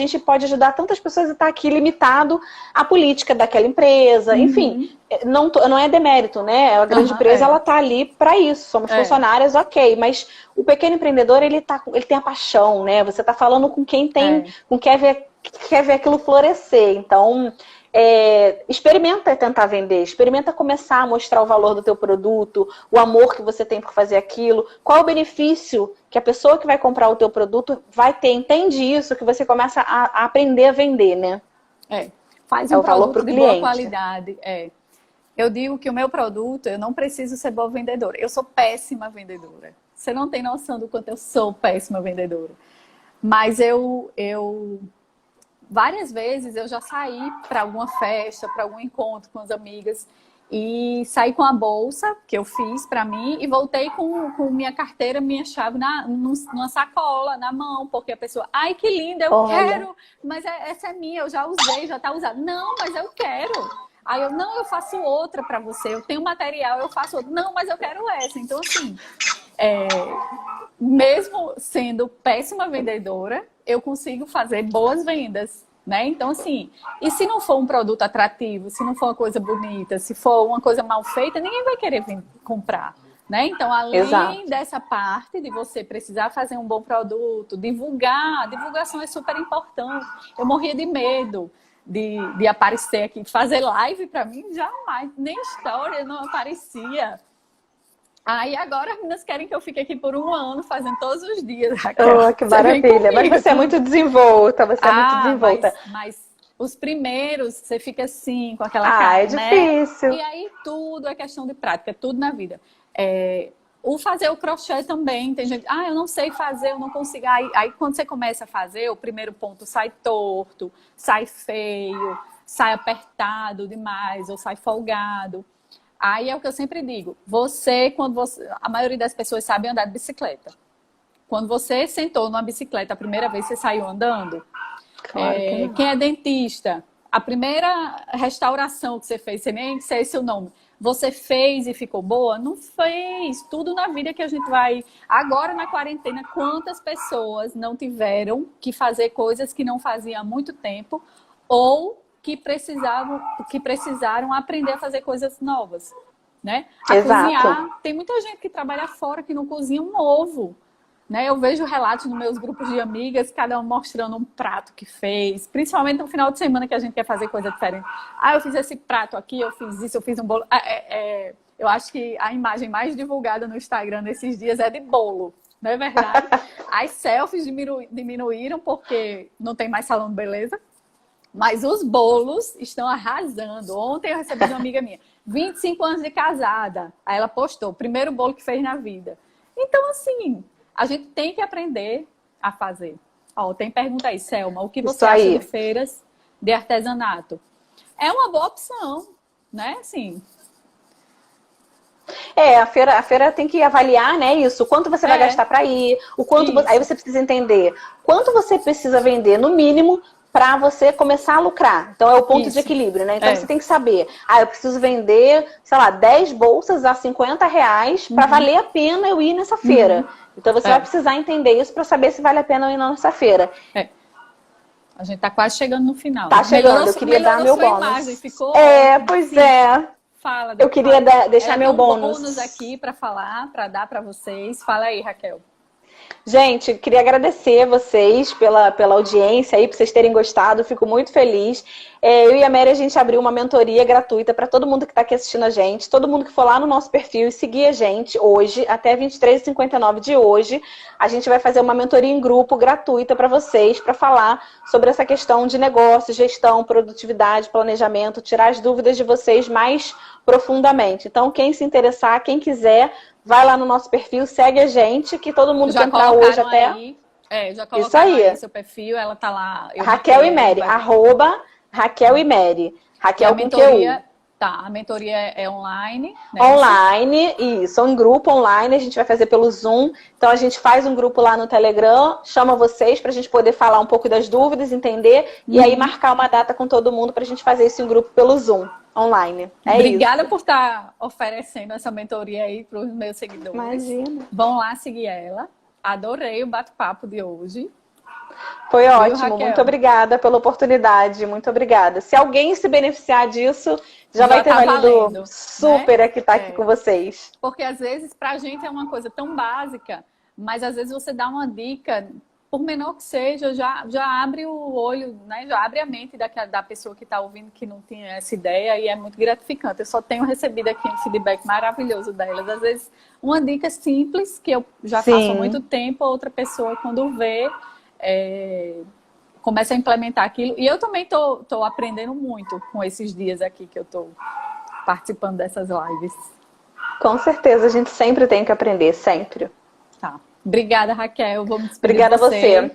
ajudar tantas pessoas e estar aqui limitado à política daquela empresa. Enfim, não é demérito, né? A grande empresa, ela tá ali para isso. Somos funcionárias, ok. Mas o pequeno empreendedor, ele tem a paixão, né? Você tá falando com quem tem, com quem quer ver aquilo florescer. Então... experimenta tentar vender, experimenta começar a mostrar o valor do teu produto, o amor que você tem por fazer aquilo, qual é o benefício que a pessoa que vai comprar o teu produto vai ter, entende isso, que você começa a aprender a vender, né? Faz um produto de boa qualidade. Eu digo que o meu produto, eu não preciso ser boa vendedora, eu sou péssima vendedora. Você não tem noção do quanto eu sou péssima vendedora. Mas várias vezes eu já saí para alguma festa, para algum encontro com as amigas e saí com a bolsa que eu fiz para mim e voltei com minha carteira, minha chave numa sacola, na mão, porque a pessoa, ai que linda, eu quero, mas essa é minha, eu já usei, já tá usada. Não, mas eu quero. Aí eu faço outra para você, eu tenho material, eu faço outra. Não, mas eu quero essa. Então, assim, mesmo sendo péssima vendedora, eu consigo fazer boas vendas. Né? Então, assim, e se não for um produto atrativo, se não for uma coisa bonita, se for uma coisa mal feita, ninguém vai querer comprar, né? Então, além dessa parte de você precisar fazer um bom produto, divulgação é super importante. Eu morria de medo de aparecer aqui, fazer live para mim, jamais, nem história, não aparecia. Aí agora as meninas querem que eu fique aqui por 1 ano fazendo todos os dias. Oh, que maravilha. Mas você é muito desenvolta, você é muito desenvolta. Mas os primeiros, você fica assim, com aquela cara, é né? Difícil. E aí tudo é questão de prática, tudo na vida. O fazer o crochê também, tem gente, eu não sei fazer, eu não consigo. Aí quando você começa a fazer, o primeiro ponto sai torto, sai feio, sai apertado demais, ou sai folgado. Aí é o que eu sempre digo, a maioria das pessoas sabe andar de bicicleta. Quando você sentou numa bicicleta a primeira vez, você saiu andando. Claro que quem é dentista, a primeira restauração que você fez, você nem sei seu nome, você fez e ficou boa? Não fez. Tudo na vida que a gente vai... Agora na quarentena, quantas pessoas não tiveram que fazer coisas que não faziam há muito tempo ou que precisaram aprender a fazer coisas novas, né? Cozinhar. Tem muita gente que trabalha fora que não cozinha um ovo, né? Eu vejo relatos nos meus grupos de amigas, cada um mostrando um prato que fez, principalmente no final de semana que a gente quer fazer coisa diferente. Eu fiz esse prato aqui, eu fiz isso, eu fiz um bolo. Eu acho que a imagem mais divulgada no Instagram nesses dias é de bolo, não é verdade? As selfies diminuíram porque não tem mais salão de beleza. Mas os bolos estão arrasando. Ontem eu recebi de uma amiga minha, 25 anos de casada. Aí ela postou, o primeiro bolo que fez na vida. Então, assim, a gente tem que aprender a fazer. Tem pergunta aí, Selma, o que você acha de feiras de artesanato? É uma boa opção, né? Assim... A feira tem que avaliar, né, isso. Quanto você vai gastar para ir, o quanto aí você precisa entender quanto você precisa vender, no mínimo, para você começar a lucrar. Então, é o ponto de equilíbrio, né? Então, você tem que saber, eu preciso vender, sei lá, 10 bolsas a R$50 para valer a pena eu ir nessa feira. Então, você vai precisar entender isso para saber se vale a pena eu ir nessa feira. A gente tá quase chegando no final. Tá chegando, eu queria dar meu bônus. Imagem, ficou pois é. Fala, eu queria deixar meu bônus. Bônus aqui para falar, para dar para vocês. Fala aí, Raquel. Gente, queria agradecer vocês pela audiência aí, por vocês terem gostado, fico muito feliz. Eu e a Mary, a gente abriu uma mentoria gratuita para todo mundo que está aqui assistindo a gente, todo mundo que for lá no nosso perfil e seguir a gente hoje, até 23h59 de hoje, a gente vai fazer uma mentoria em grupo gratuita para vocês, para falar sobre essa questão de negócio, gestão, produtividade, planejamento, tirar as dúvidas de vocês mais profundamente. Então, quem se interessar, quem quiser, vai lá no nosso perfil, segue a gente, que todo mundo que entrar hoje até... já colocaram aí seu perfil, ela tá lá... Raquel e Mary, @Raquel e Mary. Raquel com QU. Tá, a mentoria é online, né? Online, isso, em grupo online, a gente vai fazer pelo Zoom. Então, a gente faz um grupo lá no Telegram, chama vocês pra gente poder falar um pouco das dúvidas, entender, e aí marcar uma data com todo mundo pra gente fazer isso em grupo pelo Zoom, online. Obrigada por estar oferecendo essa mentoria aí pros meus seguidores. Imagina. Vão lá seguir ela. Adorei o bate-papo de hoje. Foi ótimo, muito obrigada pela oportunidade, muito obrigada. Se alguém se beneficiar disso, já vai ter valido super, né? Estar aqui com vocês. Porque às vezes pra gente é uma coisa tão básica, mas às vezes você dá uma dica, por menor que seja, já abre o olho, né? Já abre a mente da pessoa que está ouvindo, que não tinha essa ideia, e é muito gratificante. Eu só tenho recebido aqui um feedback maravilhoso delas. Às vezes, uma dica simples, que eu já faço há muito tempo, outra pessoa, quando vê, começa a implementar aquilo. E eu também tô aprendendo muito com esses dias aqui que eu tô participando dessas lives. Com certeza, a gente sempre tem que aprender, sempre. Tá. Obrigada, Raquel. Vou me despedir Obrigada de a você.